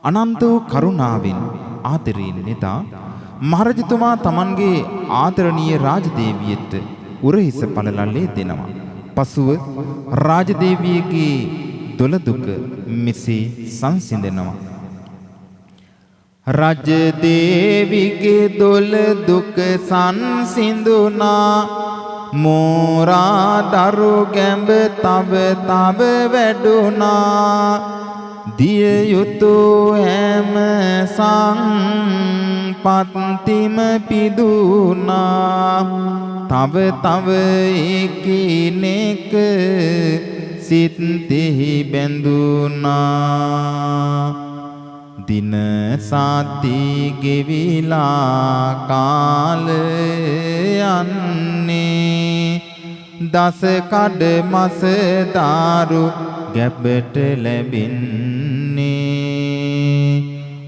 අනන්ත වූ කරුණාවෙන් ආදරයෙන් නෙදා මහරජතුමා තමන්ගේ ආදරණීය රාජදේවියට උරහිස පළලල්ලේ දෙනවා. පසුව රාජදේවියගේ දොළ දුක මෙසේ සංසිඳෙනවා. රජදේවිගේ දොළ දුක සංසිඳුණා මෝරා දරු ගැඹ තව තව වැඩුණා දිය යුතු හැම සංපත්තිම පිදුණා තව තව එකිනෙක සිත්ෙහි බැඳුණා දින සති ගෙවිලා කාල යන්නේ දස කඩ මස දාරු ගැබට ලැබෙන්නේ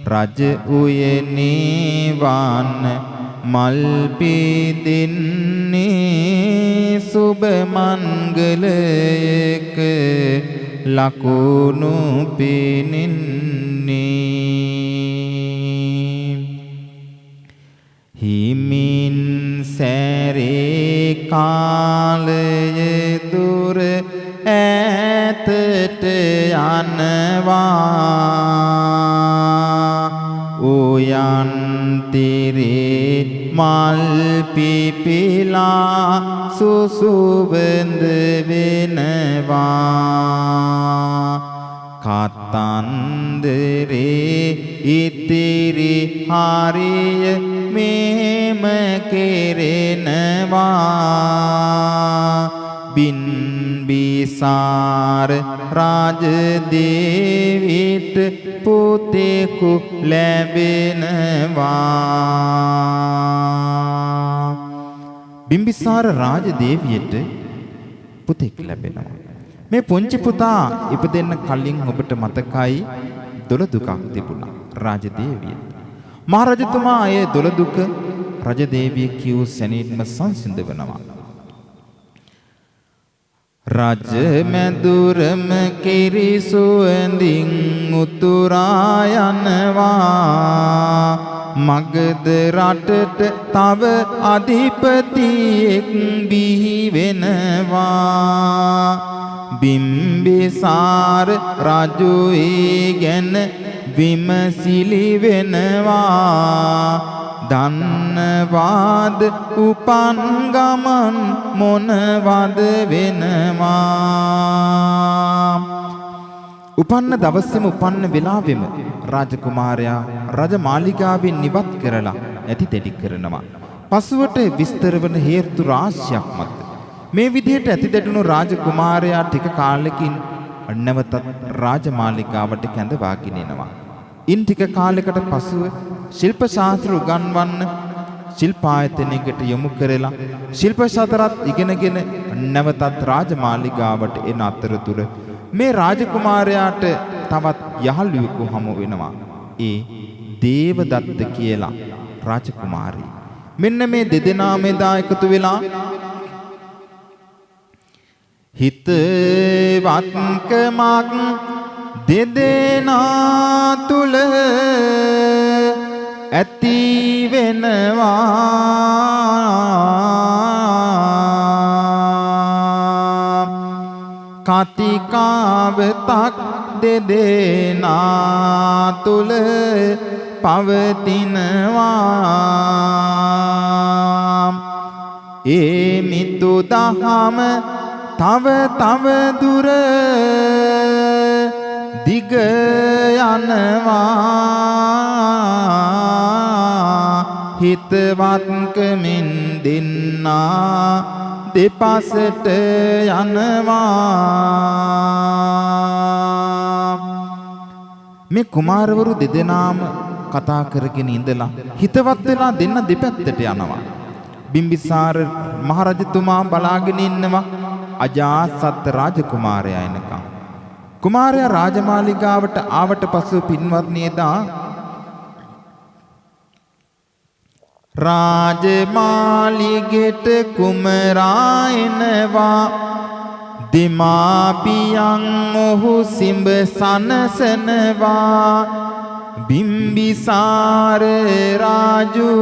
රජ උයනේ වාන මල් පිදින්නේ සුබ මංගලයක ලකුණු පිනින්නේ කාලයේ දුර ඈතට යනවා උයන්තිරේ මල් පිපිලා සුසුබඳ වෙනවා කතන්දරේ ඉතිරි හරිය මෙහෙම කෙරෙනවා බිම්බිසාර රාජදේවිට පුතෙකු ලැබෙනවා බිම්බිසාර රාජදේවියට පුතෙක් ලැබෙනවා මේ පුංචි පුතා ඉපදෙන්න කලින් ඔබට මතකයි දොළ දුකක් තිබුණා රාජදේවියට මහරජතුමා ඒ දොළ දුක රජදේවිය කිව් සැනින්ම සංසිඳවනවා රජ මැදුරම කිරිසුවඳින් උතුරා යනවා මගධ රටට තව අධිපතියෙක් බිහි වෙනවා බිම්බිසාර රජු ඒ ගැන විමසිලි වෙනවා දන්නවාද උපන් ගමන් මොනවද වෙනවා උපන්න දවසේම උපන්න වෙලාවෙම රාජකුමාරයා රජමාලිගාවෙන් නිවත් කරලා ඇති දෙඩි කරනවා පසුවට විස්තර වන හේතු රාශියක් මත මේ විදිහට ඇති දෙඩුණු රාජකුමාරයා ටික කාලෙකින් නැවතත් රාජමාලිගාවට කැඳවාගෙන එනවා ඉන් ටික කාලයකට පසුව ශිල්ප ශාස්ත්‍ර උගන්වන්න ශිල්පායතනයකට යොමු කරලා ශිල්ප ශාස්ත්‍රات ඉගෙනගෙන නැවතත් රාජමාලිගාවට එන අතරතුර මේ රාජකුමාරයාට තවත් යහළුවෙකු හමු වෙනවා ඒ දේවදත්ත කියලා රාජකුමාරී මෙන්න මේ දෙදෙනා මෙදා එකතු වෙලා හිතවත්කමක් දෙදෙනා තුල ඇති වෙනවා කතිකාවතක් දෙදෙනා තුල පවතිනවා ඒ මිතු දහම තව තව දුර දිග යනවා හිතවත්කමින් දෙන්නා දෙපසට යනවා මේ කුමාරවරු දෙදෙනාම කතා කරගෙන ඉඳලා හිතවත් වෙලා දෙන්න දෙපැත්තට යනවා බිම්බිසාර මහරජතුමා බලාගෙන ඉන්නවා අජාසත් රාජකුමාරයා එනකම් කුමාරයා රාජමාලිගාවට ආවට පසු පින්වත්නියදා රාජමාලිගෙට කුමරා එනවා දෙමාපියන් ඔහු සිඹ සනසනවා බිම්බිසාර රාජු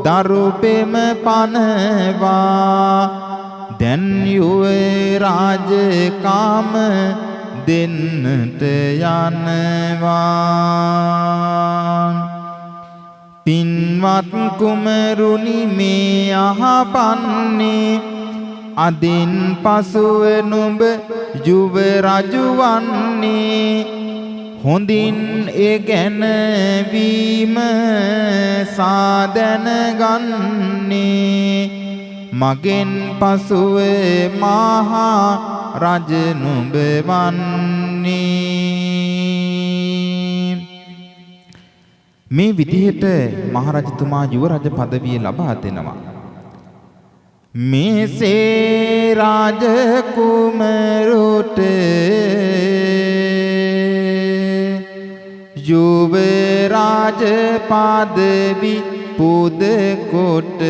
දරුපෙම පනවා දැන් යුවේ රාජකාම දෙන්නට යනවා පින්වත් කුමරුනි මේ අහපන්නේ අදින් පසුව නුඹ යුව රජු වන්නේ හොඳින් ඒ ගැන වීම සාදන ගන්නේ මගෙන් පසුව මහා රජ නුඹ වන්නේ මේ විදිහට මහරජතුමා යුව රජ පදවිය ලබා දෙනවා මේසේ රාජ කුමරුට යුව රාජ පදවි පුද කොට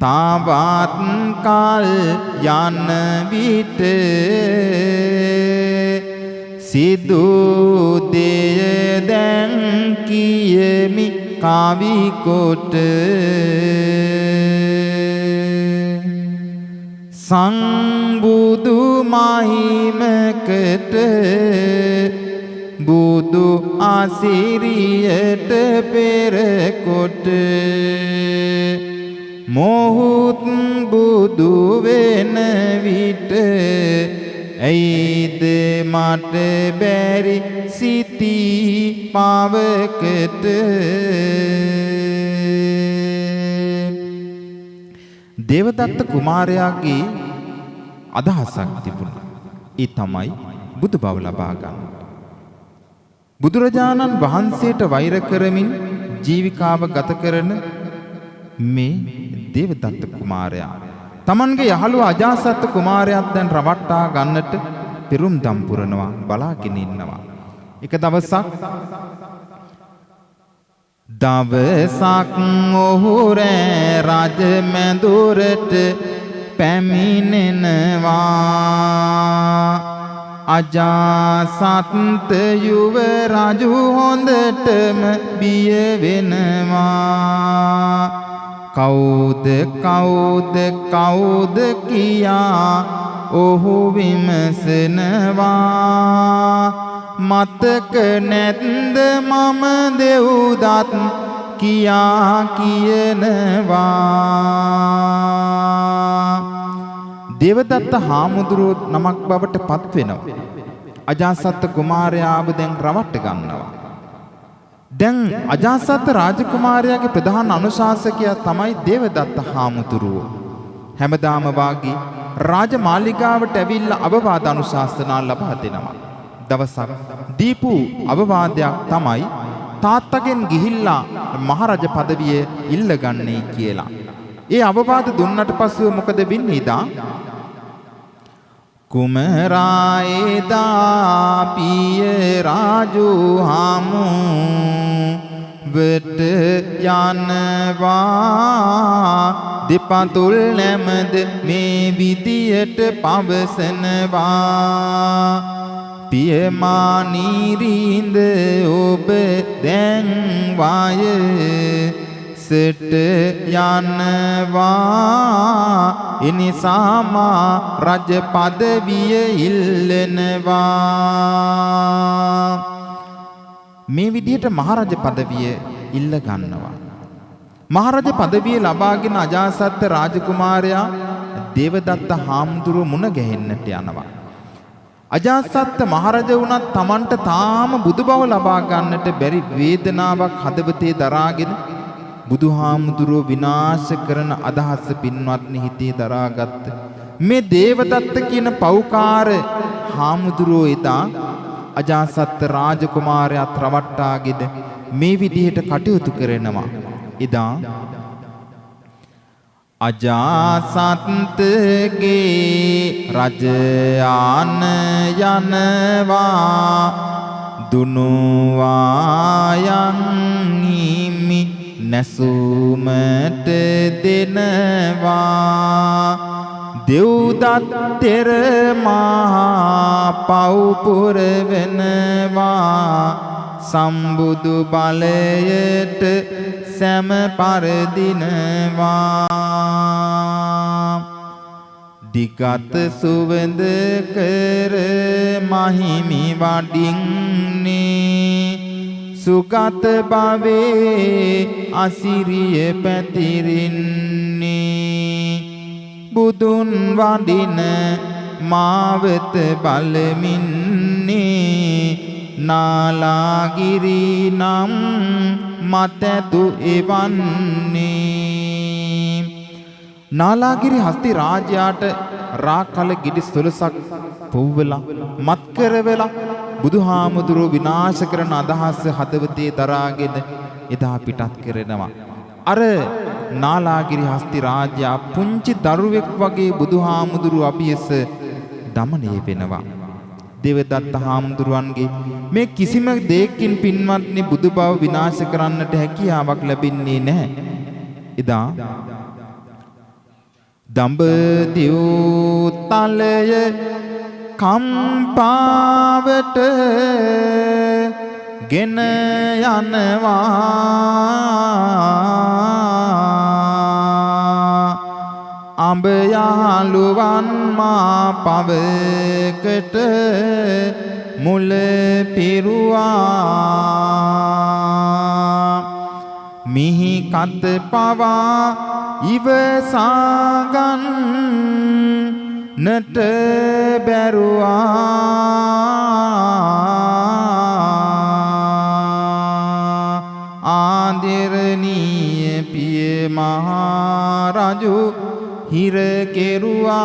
තාවත් කල් යන විට සිදු දෙය දැන් කියමි කවි කොට සංබුදු මහිමකට බුදු ආසිරියට පෙර කොට මොහුත් බුදු වෙන විට ඇයිද මට බැරි සිටි පවකට දේවදත්ත කුමාරයාගේ අදහසක් තිබුණා. ඒ තමයි බුදු බව ලබා ගන්න. බුදුරජාණන් වහන්සේට වෛර කරමින් ජීවිකාව ගත කරන මේ දේවදත්ත කුමාරයා තමන්ගේ යහළුවා අජාසත් කුමාරයාත් දැන් රවට්ටා ගන්නට පෙරුම් දම් පුරනවා බලාගෙන ඉන්නවා. එක දවසක් ඔහු රජ මැදුරට පැමිණෙනවා. අජාසත් යුව රජු හොඳටම බිය වෙනවා. කවුද කියා ඔහු විමසනවා. මතක නැත්ද මම දෙව්දත් කියා කියනවා. දේවදත්ත හාමුදුරුවෝ නමක් බවට පත් වෙනවා. අජාසත් කුමාරයාව දැන් රවට්ට ගන්නවා. දැන් අජාසත් රාජකුමාරයාගේ ප්‍රධාන අනුශාසකයා තමයි දේවදත්ත හාමුදුරුවෝ. හැමදාම වාගේ රාජමාලිගාවට ඇවිල්ලා අවවාද අනුශාසනා ලබා දෙනවා. දවසක් දීපු අවවාදයක් තමයි තාත්තගෙන් ගිහිල්ලා මහරජ පදවිය ඉල්ලගන්නේ කියලා. ඒ අවවාද දුන්නට පස්සෙ මොකද වෙන්නේ ඉදා? කුමරායේදා පිය රාජු හමු වෙට යනවා. දෙපතුල් නැමද මේ විදියට පවසනවා. පියමානීරින්ද ඔබ දැන් වයසට යනවා. එනිසාමා රජ පදවිය ඉල්ලනවා. මේ විදිහට මහරජ පදවිය ඉල්ල ගන්නවා. මහරජ පදවිය ලබාගෙන අජාසත් රාජකුමාරයා දේවදත්ත හාමුදුරුව මුණ ගැහෙන්නට යනවා. අජාසත් මහරජ වුණත් Tamanට තාම බුදු බව ලබා ගන්නට බැරි වේදනාවක් හදවතේ දරාගෙන බුදුහාමුදුරුව විනාශ කරන අදහස පින්වත්නි හිතේ දරාගත්ත මේ දේවදත්ත කියන පෞකාර හාමුදුරුව එදා අජාසත් රාජකුමාරයාත් රවට්ටාගෙන මේ විදිහට කටයුතු කරනවා. එදා අජාසත්ගේ රජයාන යනවා. දුනුවායන් හිමි නැසුමට දෙනවා. දෙව්දත් තෙර මහා පව්පුර වෙනවා. සම්බුදු බලයට සැම පරදිනවා. දිගත සුවඳ කර මහිමි වඩින්නේ. සුගත භවේ අසිරිය පැතිරින්නේ. බුදුන් වඩින මාවත බලමින්නේ. නාලාගිරි නම් මතැදු එවන්නේ. නාලාගිරි හස්ති රාජයාට රාකල ගිඩි 12ක් පොව්වලා මත් කරවලා බුදුහාමුදුරුව විනාශ කරන අදහස හදවතේ දරාගෙන එදා පිටත් කරනවා. අර නාලාගිරි හස්ති රාජයා පුංචි දරුවෙක් වගේ බුදුහාමුදුරුව අභියස දමනය වෙනවා. දේවදත්ත හාමුදුරුවන්ගේ මේ කිසිම දෙයකින් පින්වත්නි බුදු බව විනාශ කරන්නට හැකියාවක් ලැබෙන්නේ නැහැ. එදා දඹදිව් තලය කම්පාවට ගෙන යනවා අඹ යාළුවන් මා පවකට මුල පිරුවා මිහි කත පවා ඉවසාගන් නට බැරුවා ආදරණීය පිය මහා රජු හිර කෙරුවා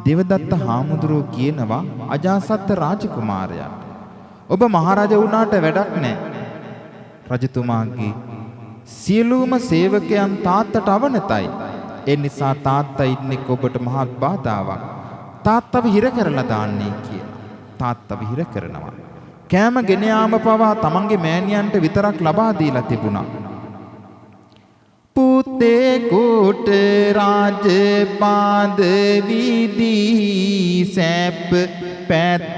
දේවදත්ත හාමුදුරුවෝ කියනවා අජාසත් රාජකුමාරයාට ඔබ මහරජා වුණාට වැඩක් නැහැ රජතුමාගේ සියලුම සේවකයන් තාත්තට අවනතයි ඒ නිසා තාත්තා ඉන්නේ ඔබට මහත් බාධාවක් තාත්තව හිර කරලා දාන්නේ කියලා තාත්තව හිර කරනවා කෑම ගෙන යාම පවා තමන්ගේ මෑණියන්ට විතරක් ලබා දීලා තිබුණා පුතේ කුට රාජ පාද විදී සැප පැතුවනියා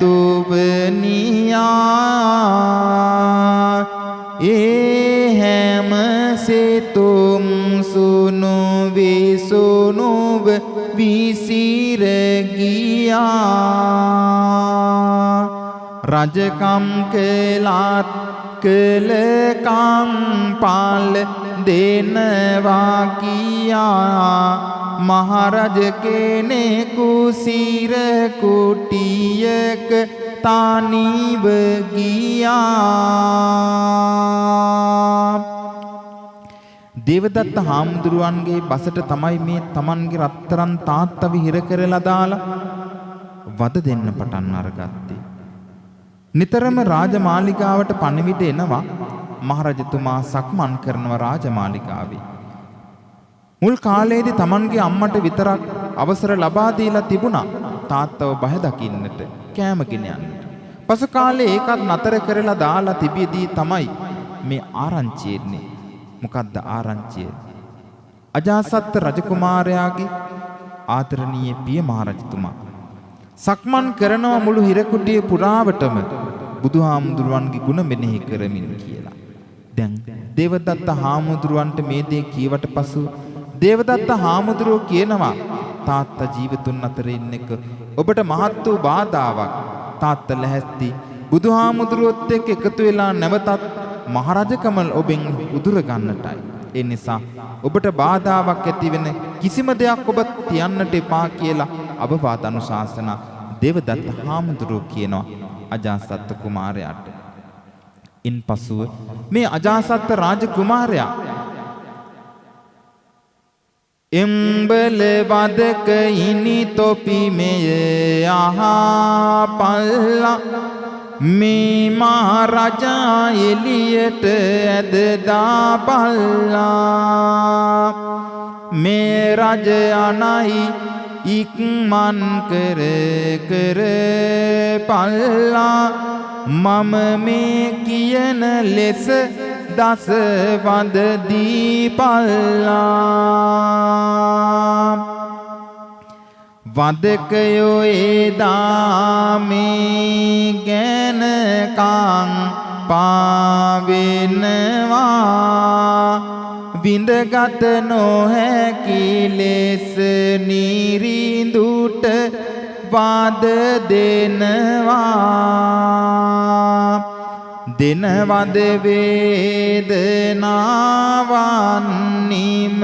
ඒ හැම සිතුම් සුනු විසුනුව විසිර ගියා රජකම් කළාත් කළකම් පාල දෙනවා කියා මහරජ කෙනෙකු සිර කුටියක තනිව ගියා දේවදත්ත හාමුදුරුවන්ගේ බසට තමයි මේ තමන්ගේ රත්තරන් තාත්තව හිර කරලා දාලා වද දෙන්න පටන් අරගත්තේ නිතරම රාජමාලිගාවට පණිවිඩ එනවා මහරජතුමා සක්මන් කරනවා රාජමාලිගාවේ මුල් කාලයේදී තමන්ගේ අම්මට විතරක් අවසර ලබා දීලා තිබුණා තාත්තව බය දකින්නට කෑම ගෙන යන්නට පසු කාලේ ඒකත් නතර කරලා දාලා තිබෙදී තමයි මේ ආරංචි එන්නේ මොකද්ද ආරංචිය අජාසත් රජකුමාරයාගේ ආදරණීය පිය මහරජතුමා සක්මන් කරනවා මුළු හිරකුටිය පුරාවටම බුදුහාමුදුරුවන්ගේ ගුණ මෙනෙහි කරමින් කියලා. දැන් දේවදත්ත හාමුදුරුවන්ට මේ දේ කීවට පසු දේවදත්ත හාමුදුරුවෝ කියනවා තාත්තා ජීවිතුන් අතර ඉන්න එක ඔබට මහත් වූ බාධාවක්. තාත්තා ලැහැස්ති බුදුහාමුදුරුවොත් එක්ක එකතු වෙලා නැවතත් මහරජකම ඔබෙන් උදුර ගන්නටයි. ඒ නිසා ඔබට බාධාවක් ඇති වෙන කිසිම දෙයක් ඔබ තියන්නට එපා කියලා අවවාද අනුශාසනා දේවදත්ත හාමුදුරුවෝ කියනවා අජාසත් කුමාරයාට. ඉන්පසුව මේ අජාසත් රාජකුමාරයා එම්බල වදක ඉනි තොපි මෙය අහා පල්ලා මේ මහරජා එළියට ඇද දාපල්ලා මේ රජ අනයි ඉක්මන් කර කර පල්ලා මම මේ කියන ලෙස දස වඳ දීපල්ලා වදකයෝ එදා මේ ගැන කං පාවෙනවා විඳගත නොහැකි ලෙස නිරිඳුට වාද දෙනවා දෙනවද වේදනාවන් නිම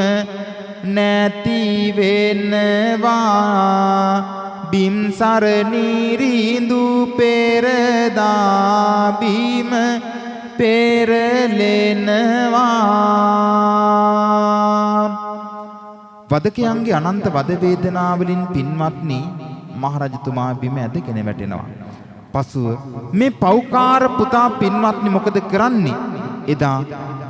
නැති වෙනවා බිම්සර නිරිඳු පෙරදා බිම පෙරලෙනවා වදකයන්ගේ අනන්ත වද වේදනාවලින් පින්වත්නි මහරජතුමා බිම ඇදගෙන වැටෙනවා. පසුව මේ පෞකාර පුතා පින්වත්නි මොකද කරන්නේ? එදා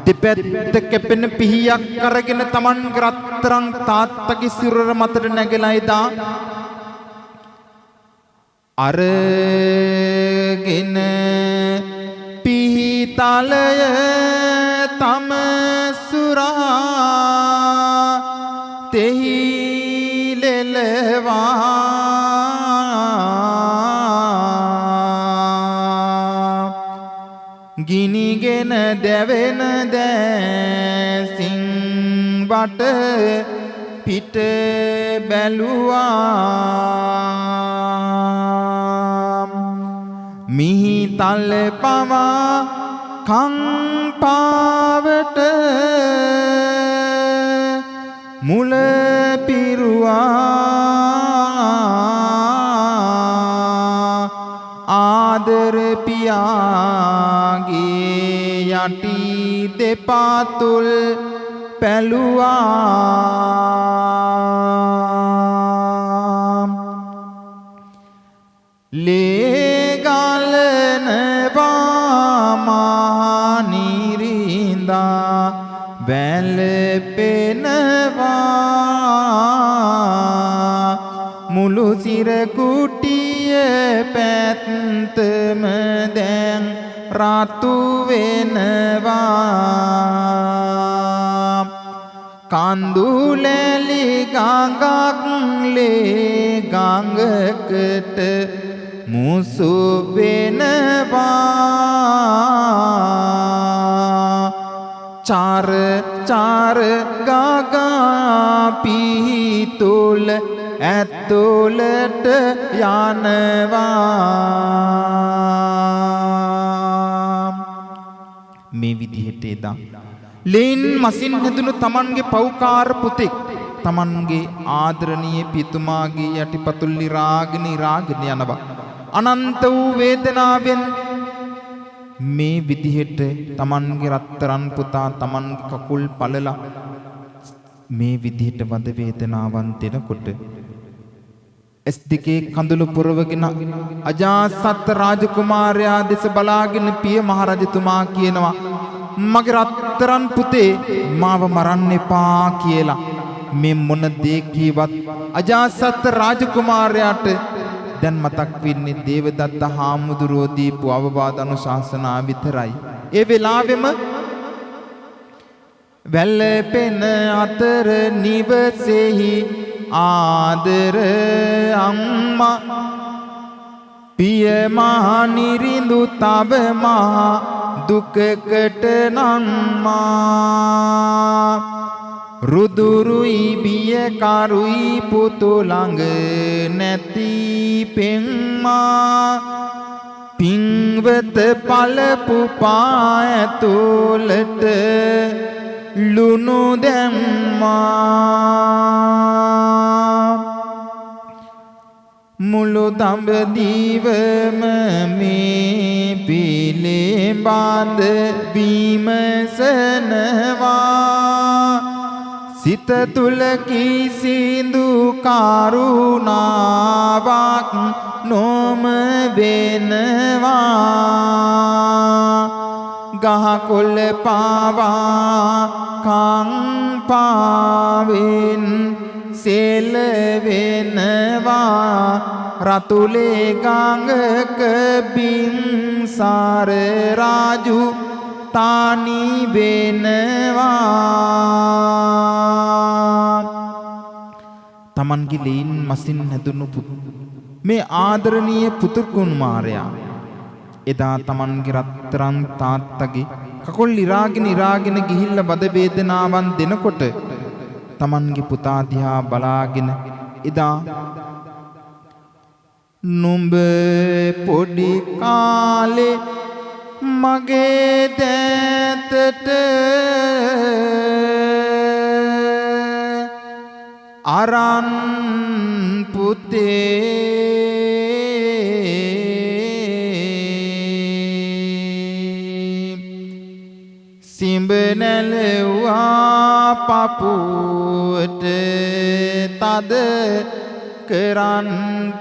දෙපැත්ත කැපෙන පිහියක් අරගෙන Taman රත්තරන් තාත්තගේ සිරුර මතට නැගලා එදා අරගෙන පිහිතලය තම සුරා තෙහි ලෙලවා දැවෙන දැසින් වට පිට බැලුවා මිහි තල පවා කං පාවට මුල පිරුවා ආදර පියාගේ යටි දෙපාතුල් පැලුවා ලේ ගලනවා මහනිරින්දා වැළපෙනවා මුළු සිර කුටිය පැත්තම දැන් රතු වෙනවා කඳුලැලි ගඟක් ලේ ගඟකට මුසු වෙනවා චාර චාර ගගා පිහිතුල ඇතුළට යනවා මේ විදිහට එදා ලේන් මසින් හැදුණු තමන්ගේ පෞකාර පුතෙක් තමන්ගේ ආදරණීය පිතුමාගේ යටිපතුල් ඉරාගෙන යනවා අනන්ත වූ වේදනාවෙන් මේ විදිහට තමන්ගේ රත්තරන් පුතා තමන්ගේ කකුල් පළලා මේ විදිහට වද වේදනාවන් දෙනකොට S2 කඳුළු පුරවගෙන අජාසත් රාජකුමාරයා දෙස බලාගෙන පිය මහරජතුමා කියනවා මගේ රත්තරන් පුතේ මාව මරන්න එපා කියලා මේ මොන දේ කීවත් අජාසත් රාජකුමාරයාට දැන් මතක් වෙන්නේ දේවදත්ත හාමුදුරුවෝ දීපු අවවාද අනුශාසනා විතරයි. ඒ වෙලාවෙම වැළපෙන අතර නිවසෙහි ආදර අම්මා පිය මහ නිරිඳු තව මහ දුකකට නම්මා රුදුරුයි බිය කරුයි පුතු ළඟ නැති පෙම්මා පින්වත පළපු පා ඇතුළට ලුණු දැම්මා මුළු දඹදිවම මේ පිලේ බාඳ විමසනවා සිත තුල කිසිදු කරුණාවක් නොම වෙනවා ගහකොළ පාවා කං පාවෙන් සෙල වෙනවා රතුලේ ගඟක බිම්සාර රාජු තානි වෙනවා තමන්ගේ ලේන් මසින් හැදුණු මේ ආදරණීය පුතුකුමාරයා එදා තමන්ගේ රත්තරන් තාත්තගේ කකුල් ඉරාගෙන ගිහිල්ලා බද වේදනාවන් දෙනකොට තමන්ගේ පුතා දිහා බලාගෙන එදා නුඹ පොඩි කාලේ මගේ දෑතට අරන් පුතේ සිඹ නැලුවා පපුවට තද කරන්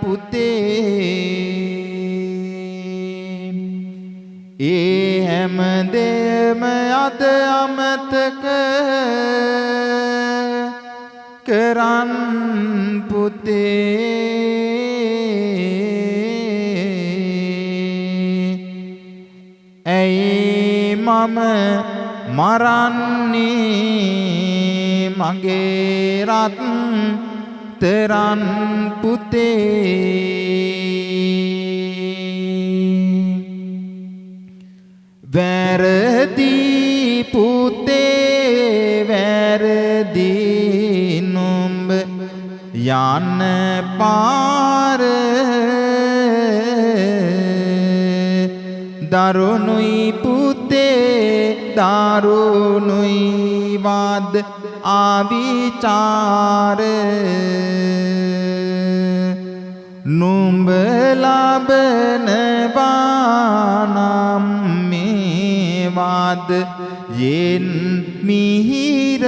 පුතේ ඒ හැමදේම අද අමතක කරන් පුතේ ඇයි මම මරන්නේ මගේ රත්තරන් පුතේ වැරදි යන්න පාර දරුණුයි පුතේ දරුණුයි වාද ආවිචාර නුඹ ලබනවා මේ වාද යෙන් මිහිර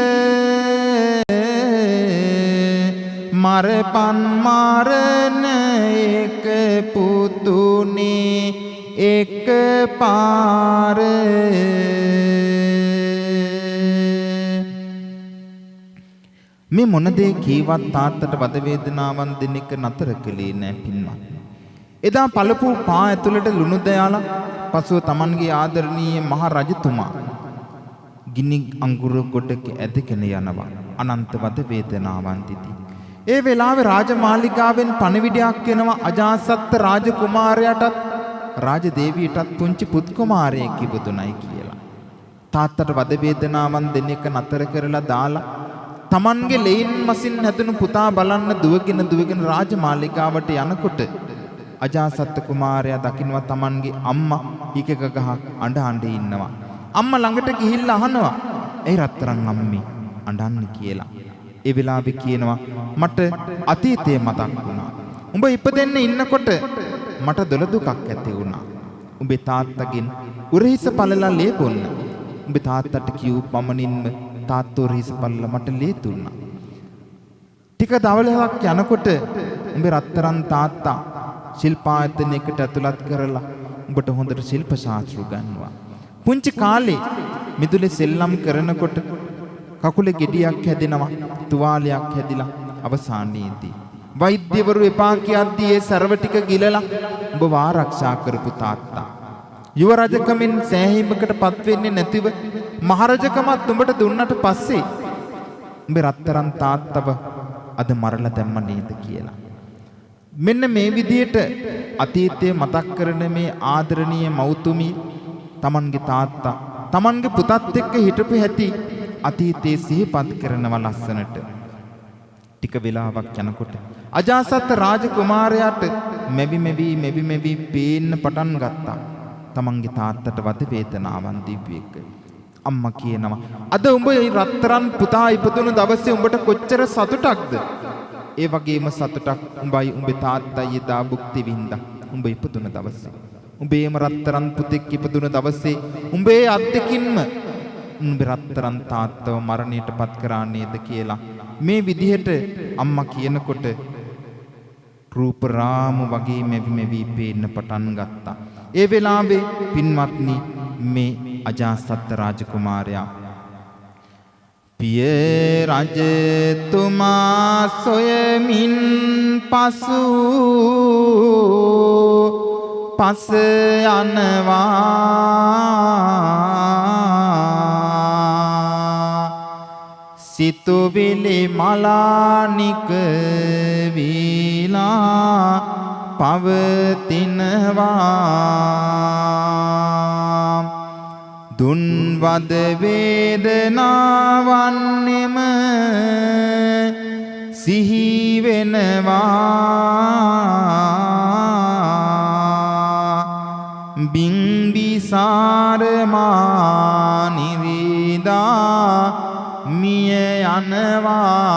මරපන් මරණ එක පුතුනේ එක පාර මේ මොන දේ කීවත් තාත්තට වද වේදනාවන් දෙන එක නතර කළේ නෑ පින්වත්. එදා පළපු පා ඇතුළට ලුණු දයාලා පසුව Tamanගේ ආදරණීය මහ රජතුමා ගිනි අඟුරු ගොඩක ඇදගෙන යනවා. අනන්ත වද වේදනාවන් දිදී. ඒ වෙලාවේ රාජමාලිගාවෙන් පණිවිඩයක් එනවා අජාසත් රාජකුමාරයාටත් රාජදේවියටත් පුංචි පුත් කුමාරයෙක් ඉපදුණයි කියලා. තාත්තට වද වේදනාවන් දෙන එක නතර කරලා දාලා Tamanගේ ලෙයින් මසින් හැදුණු පුතා බලන්න දුවගෙන රාජමාලිගාවට යනකොට අජාසත් කුමාරයා දකින්නවා Tamanගේ අම්මා හිකක ගහ අඬ ඉන්නවා. අම්මා ළඟට ගිහිල්ලා අහනවා "ඒ රත්තරන් අම්මේ අඬන්නේ" කියලා. ඒ වෙලාවේ කියනවා "මට අතීතය මතක් වුණා. උඹ ඉපදෙන්න ඉන්නකොට මට දොළ දුකක් ඇති වුණා. උඹේ තාත්තගෙන් උරහිස පළලා ලේ බොන්න. උඹේ තාත්තට කිව් පමණින්ම තාත්තෝ උරහිස පළලා මට ලේ දුන්නා. ටික දවසක් යනකොට උඹේ රත්තරන් තාත්තා ශිල්පායතනයකට ඇතුළත් කරලා උඹට හොඳට ශිල්ප ශාස්ත්‍ර උගන්වුවා. පුංචි කාලේ මිදුලේ සෙල්ලම් කරනකොට කකුලේ ගෙඩියක් හැදෙනවා, තුවාලයක් හැදිලා අවසානයේදී වෛද්‍යවරු එපා කියද්දී ඒ සර්ව ටික ගිලලා ඔබ ආරක්ෂා කරපු තාත්තා. යුව රජකමින් සෑහීමකටපත් වෙන්නේ නැතිව මහරජකමත් උඹට දුන්නට පස්සේ උඹේ රත්තරන් තාත්තව අද මරලා දැම්ම නේද කියලා. මෙන්න මේ විදිහට අතීතයේ මතක් කරන මේ ආදරණීය මව්තුමිය Tamanගේ තාත්තා Tamanගේ පුතත් එක්ක හිටපු හැටි අතීතයේ සිහිපත් කරනවා ලස්සනට. ටික වෙලාවක් යනකොට අජාසත් රාජකුමාරයාට මෙවි පේන්න පටන් ගත්තා. Tamanගේ තාත්තට වද වේදනාවන් දීපු එක. අම්මා කියනවා "අද උඹ මේ රත්තරන් පුතා ඉපදුණු දවසේ උඹට කොච්චර සතුටක්ද? ඒ වගේම සතුටක් උඹයි උඹේ තාත්තයි එදා භුක්ති විඳා. උඹ ඉපදුණ දවසේ උඹේම රත්තරන් පුතෙක් ඉපදුණ දවසේ උඹේ අත්දකින්ම උඹේ රත්තරන් තාත්තව මරණයටපත් කරා නේද?" කියලා මේ විදිහට අම්මා කියනකොට රූප රාමු වගේ මෙවි පේන්න පටන් ගත්තා. ඒ වෙලාවේ පින්වත්නි මේ අජාසත් රාජකුමාරයා පිය රජතුමා සොයමින් පස යනවා සිතුවිලි මලානික වීලා පවතිනවා දුන්වද වේදනාවන්නෙම සිහි වෙනවා බිම්බිසාර මානිවිදා මිය යනවා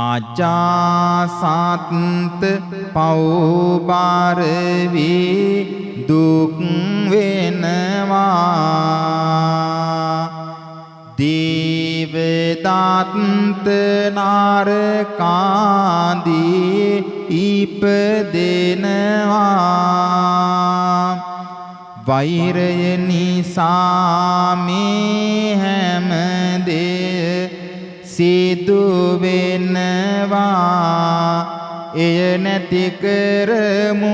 ආජාසත් පෞබාර වී දුක් වෙනවා දේවදත්ත නාරකාදී ඉපදෙනවා වෛරය නිසා මේ හැම දේ සිදු වෙනවා එය නැති කරමු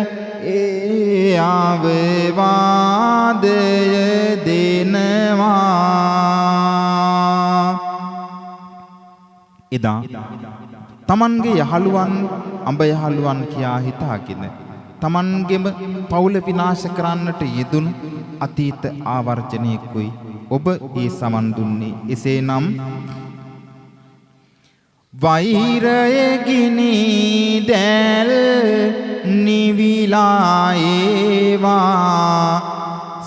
ඒ අවවාදය දෙනවා එදා තමන්ගේ යහළුවන් අඹ යහළුවන් කියා හිතාගෙන තමන්ගේම පවුල විනාශ කරන්නට යෙදුණු අතීත ආවර්ජනයකුයි ඔබ ඒ සමන් දුන්නේ එසේනම් වෛරය ගිනි දැල් නිවිලා ඒවා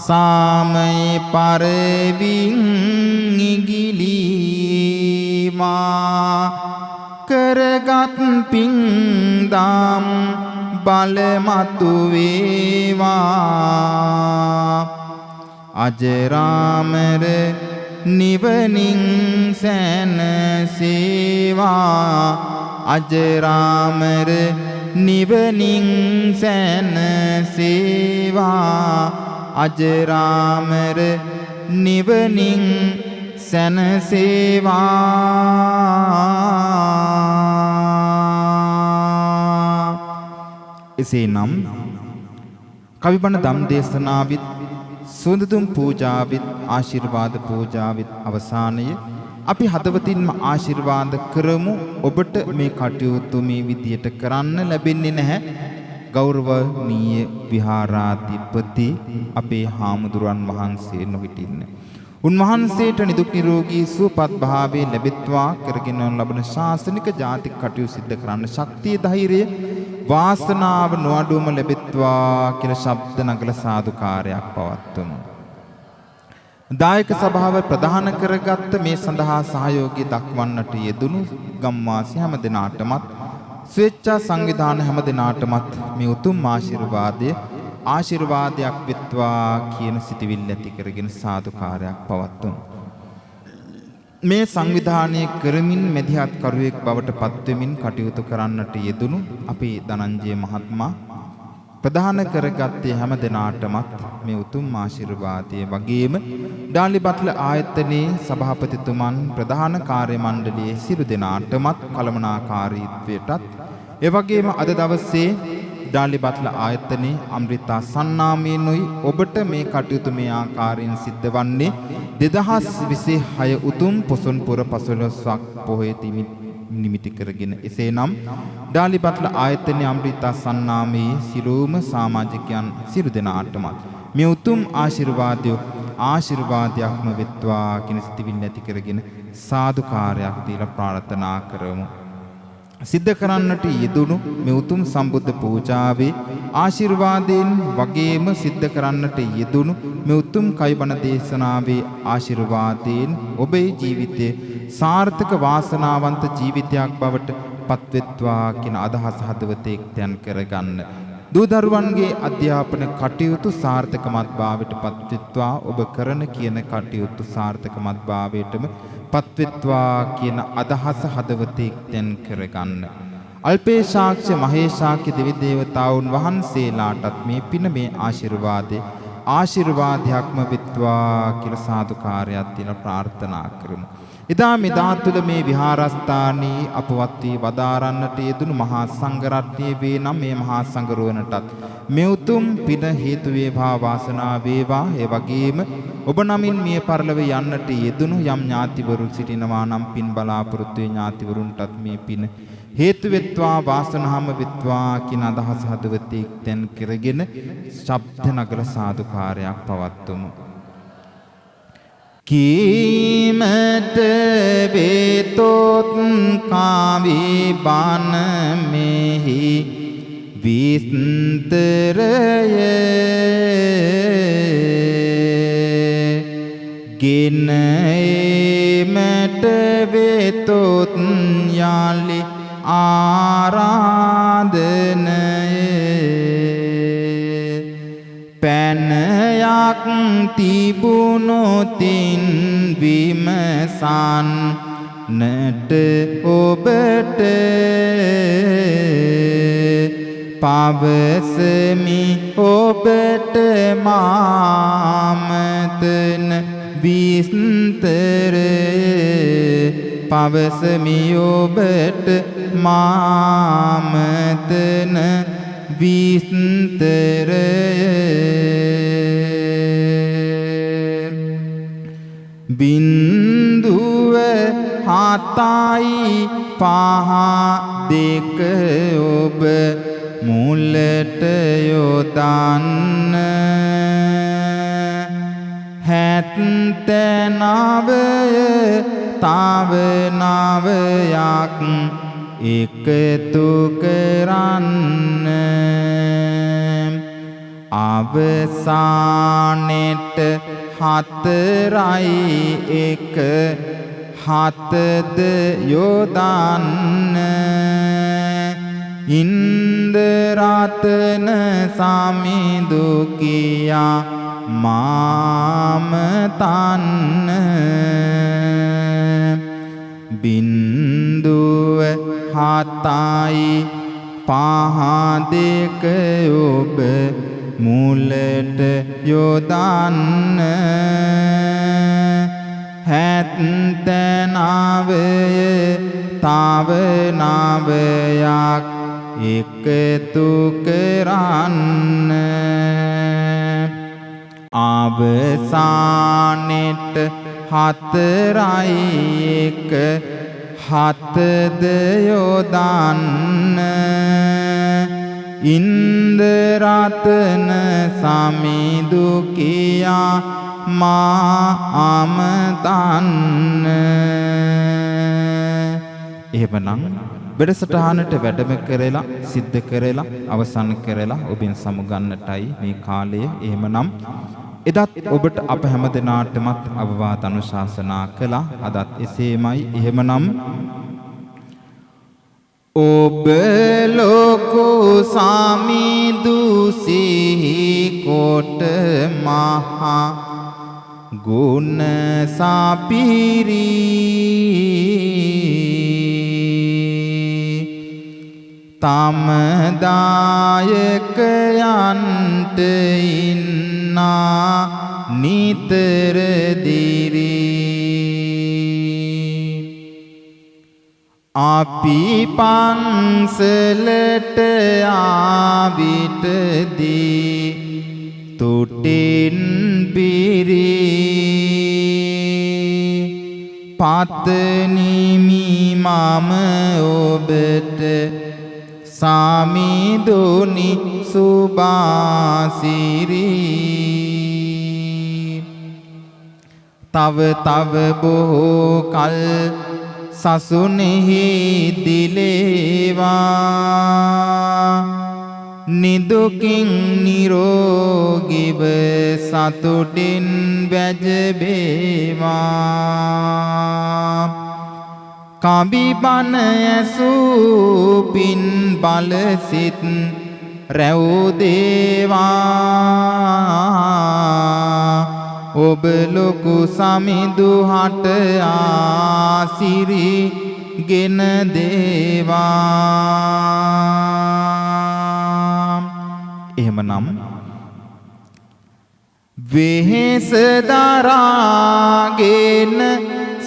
සාමය පරවින් ඉගිලීවා කරගත් පින්දම් බලමතු වේවා අජරාමර නිවනින් සැනසේවා අජරාමර නිවනින් සැනසේවා අජරාමර නිවනින් සැනසේවා. එසේනම් කවිබණ ධම් දේශනාවිත් සුවඳදුම් පූජාවිත් ආශිර්වාද පූජාවිත් අවසානයේ අපි හදවතින්ම ආශිර්වාද කරමු. ඔබට මේ කටයුතු මේ විදියට කරන්න ලැබෙන්නේ නැහැ. ගෞරවනීය විහාරාධිපති අපේ හාමුදුරන් වහන්සේ නොහිටින්න. උන්වහන්සේට නිදුක් නිරෝගී සුවපත් භාවයේ ලැබෙත්වා කරගෙන ලබන ශාසනික ජාතික කටයුතු සිද්ධ කරන්න ශක්තිය ධෛර්යය වාසනාව නොඅඩුවම ලැබෙත්වා කියලා ශබ්ද නගල සාදුකාරයක් පවත්වමු. දායක සභාව ප්‍රධාන කරගත්ත මේ සඳහා සහයෝගය දක්වන්නට යෙදුණු ගම්වාසී හැම දෙනාටමත් ස්වේච්ඡා සංවිධාන හැම දෙනාටමත් මේ උතුම් ආශිර්වාදයක් වෙත්වා කියන සිතවිල්ල ඇති කරගෙන සාදුකාරයක් පවත්වමු. මේ සංවිධානය කරමින් මැදිහත් කරුවෙක් බවට පත්වෙමින් කටයුතු කරන්නට යෙදුණු අපේ ධනංජය මහත්මයා ප්‍රධාන කරගත්තේ හැම දෙනාටමත් මේ උතුම් ආශිර්වාදය වගේම ඩාලිබත්ල ආයතනයේ සභාපතිතුමන් ප්‍රධාන කාර්ය මණ්ඩලයේ සියලු දෙනාටමත් කළමනාකාරීත්වයටත් ඒ වගේම අද දවසේ ඩාලිබත්ල ආයතනයේ අමෘතා සන්නාමයෙන්ුයි ඔබට මේ කටයුතු මේ ආකාරයෙන් සිද්ධ වන්නේ 2026 උතුම් පොසොන් පුර 15ක් පොහොය නිමිති කරගෙන. එසේනම් ඩාලිබත්ල ආයතනයේ අමෘතා සන්නාමයේ සියලුම සමාජිකයන් සියලු දෙනාටමත් මේ උතුම් ආශිර්වාදයක්ම වෙත්වා කියන සිතවිල්ල ඇති කරගෙන සාදුකාරයක් දීලා ප්‍රාර්ථනා කරමු. සිද්ධ කරන්නට යෙදුණු මේ උතුම් සම්බුද්ධ පූජාවේ ආශිර්වාදයෙන් වගේම සිද්ධ කරන්නට යෙදුණු මේ උතුම් කයිබණ දේශනාවේ ආශිර්වාදයෙන් ඔබේ ජීවිතයේ සාර්ථක වාසනාවන්ත ජීවිතයක් බවට පත්වෙත්වා කියන අදහස හදවතේ එක්තැන් කරගන්න. දූ දරුවන්ගේ අධ්‍යාපන කටයුතු සාර්ථකමත් භාවයට පත්වෙත්වා ඔබ කරන කියන කටයුතු සාර්ථකමත් භාවයටම පත්වෙත්වා කියන අදහස හදවතේ එක්තැන් කරගන්න. අල්පේශාක්ෂ මහේශාක්‍ය දෙවි දේවතාවුන් වහන්සේලාටත් මේ පින මේ ආශිර්වාදයක්ම වෙත්වා කියලා සාදුකාරයක් දීලා ප්‍රාර්ථනා කරමු. එදා මෙදා තුළ මේ විහාරස්ථානයේ අපවත් වී වදාරන්නට යෙදුණු මහා සංඝරත්නයේ වේ නම් මේ මහා සංඝරුවනටත් මේ උතුම් පින හේතු වේවා වාසනාව වේවා. ඒ වගේම ඔබ නමින් මිය පරලොව යන්නට යෙදුණු යම් ඥාතිවරු සිටිනවා නම් පින් බලාපොරොත්තු වේ ඥාතිවරුන්ටත් මේ පින හේතු වෙත්වා වාසනාම වෙත්වා කියන අදහස හදවතේ එක්තැන් කරගෙන ශබ්ද නගර සාදුකාරයක් පවත්වමු. කීමට වේතොත් කාවී බණ මෙහි විස්තරය ගෙන ඒමට වේතොත් යාලි ආරාධනය පැනයක් තිබුණොතින් විමසන්නට ඔබට පවසමි ඔබට මාමතන විස්තරය පවසමි ඔබට මාමතන විස්තරය බින්දුව 7යි 5 2 ඔබ මුලට යොදන්න හැත්තනවය තව නවයක් එකතු කරන්න අවසානෙට හතරයි එක හතද යොදන්න ඉන්දරතන සමිඳු කියා මාම තන්න බින්දුව හතයි පහ දෙක ඔබ මුලට යොදන්න හැත්තනවය තව නවයක් එකතු කරන්න අවසානෙට හතරයි එක හතද යොදන්න ඉන්දරතන සමිඳු කියා මා අමතන්න. එහෙමනම් වැඩසටහනට වැඩම කරලා සිද්ධ කරලා අවසන් කරලා ඔබෙන් සමුගන්නටයි මේ කාලය. එහෙමනම් එදත් ඔබට අප හැම දිනාටමත් අවවාද අනුශාසනා කළා. අදත් එසේමයි. එහෙමනම් ඔබ ලොකු සමිඳු සිහි කොට මහා ගුණ සපිරි තම දායකයන්ට ඉන්නා නිතර දිරි අපි පන්සලට ආවිතදී තුටින් පිරි පතනිමි මම ඔබට සමිඳුනි සුභාසිරි තව තව බොහෝ කල් සසුනේහි දිලේවා නිදුකින් නිරෝගීව සතුටින් වැජබේවා කබිබන ඇසූ පින් බලසිත රැව් දේවා ඔබ ලොකු සමිඳු හට ආසිරි ගෙන දේවා. එහෙමනම් වෙහෙස දරාගෙන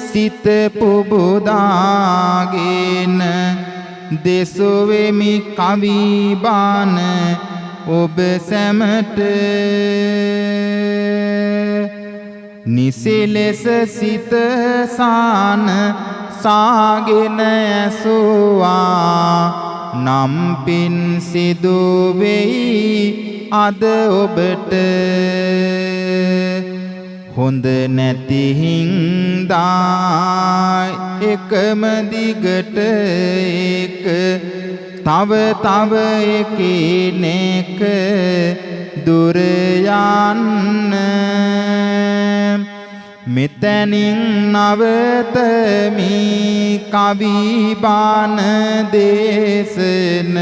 සිත පුබුදාගෙන දෙසොවෙමි කවි බාන ඔබ සැමට නිසිලෙස සිත සාන සාගෙන ඇසුවා නම් පින් සිදු වෙයි අද ඔබට හොඳ නැති හින්දා එකම දිගට එක තව තව එකිනෙක දුර යන්න මෙතනින් නවතමි කවි බාන දේශන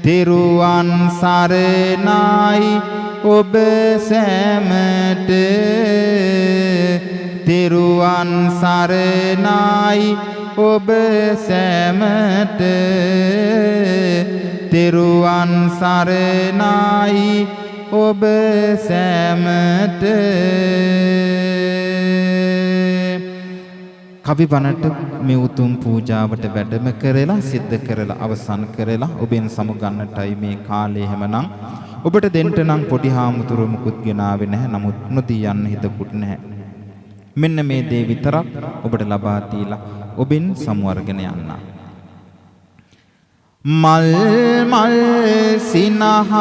තිරුවන් සරණයි ඔබ සැමට තිරුවන් සරණයි ඔබ සැමට තිරුවන් සරණයි ඔබ සැමට කවි බණට මේ උතුම් පූජාවට වැඩම කරලා සිද්ධ කරලා අවසන් කරලා ඔබෙන් සමුගන්නටයි මේ කාලේ. හැමනම් ඔබට දෙන්න නම් පොඩි හාමුදුරුවෝ මුකුත් ගෙනාවේ නැහැ. නමුත් නොදී යන්න හිතකුත් නැහැ. මෙන්න මේ දේ විතරක් ඔබට ලබා දීලා ඔබෙන් සමු අරගෙන යන්න. මල් මල් සිනහා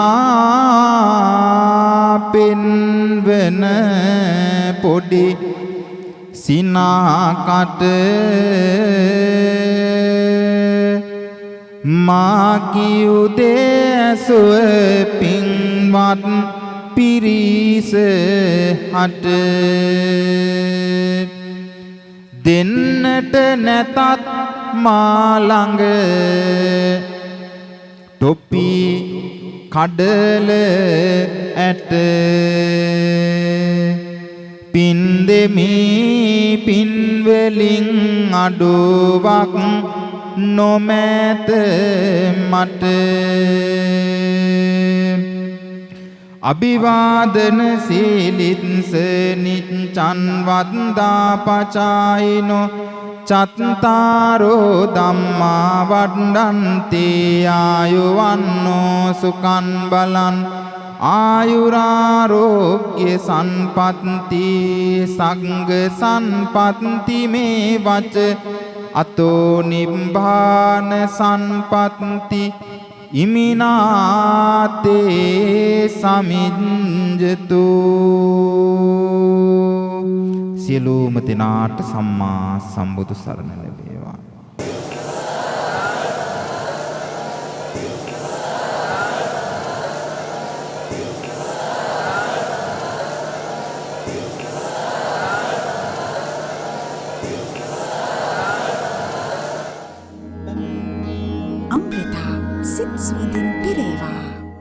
පෙන්වන පොඩි සිනාකට මාකියුදේ ඇසුව පින්වත් පිරිස හට දෙන්නට නැතත් මාළඟ ටොපි කඩල ඇට පින් දෙමි පින්වලින් අඩුවක් නොමැත මට අභිවාදන සීලිත්ස නිච්ඡන් වන්දා පචායිනෝ චත්තාරෝ ධම්මා වඩ්ඩන්ති ආයුවන්නෝ සුඛං බලං ආයුරාරෝග්‍ය සම්පත්ති සංඝ සම්පත්ති මේ වච අතෝ නිබ්බාන සම්පත්ති ඉමිනාතේ සමිඤ්ජතු සියලුම දෙනාට සම්මා සම්බුදු සරණ ලැබේවා. Amrita Sits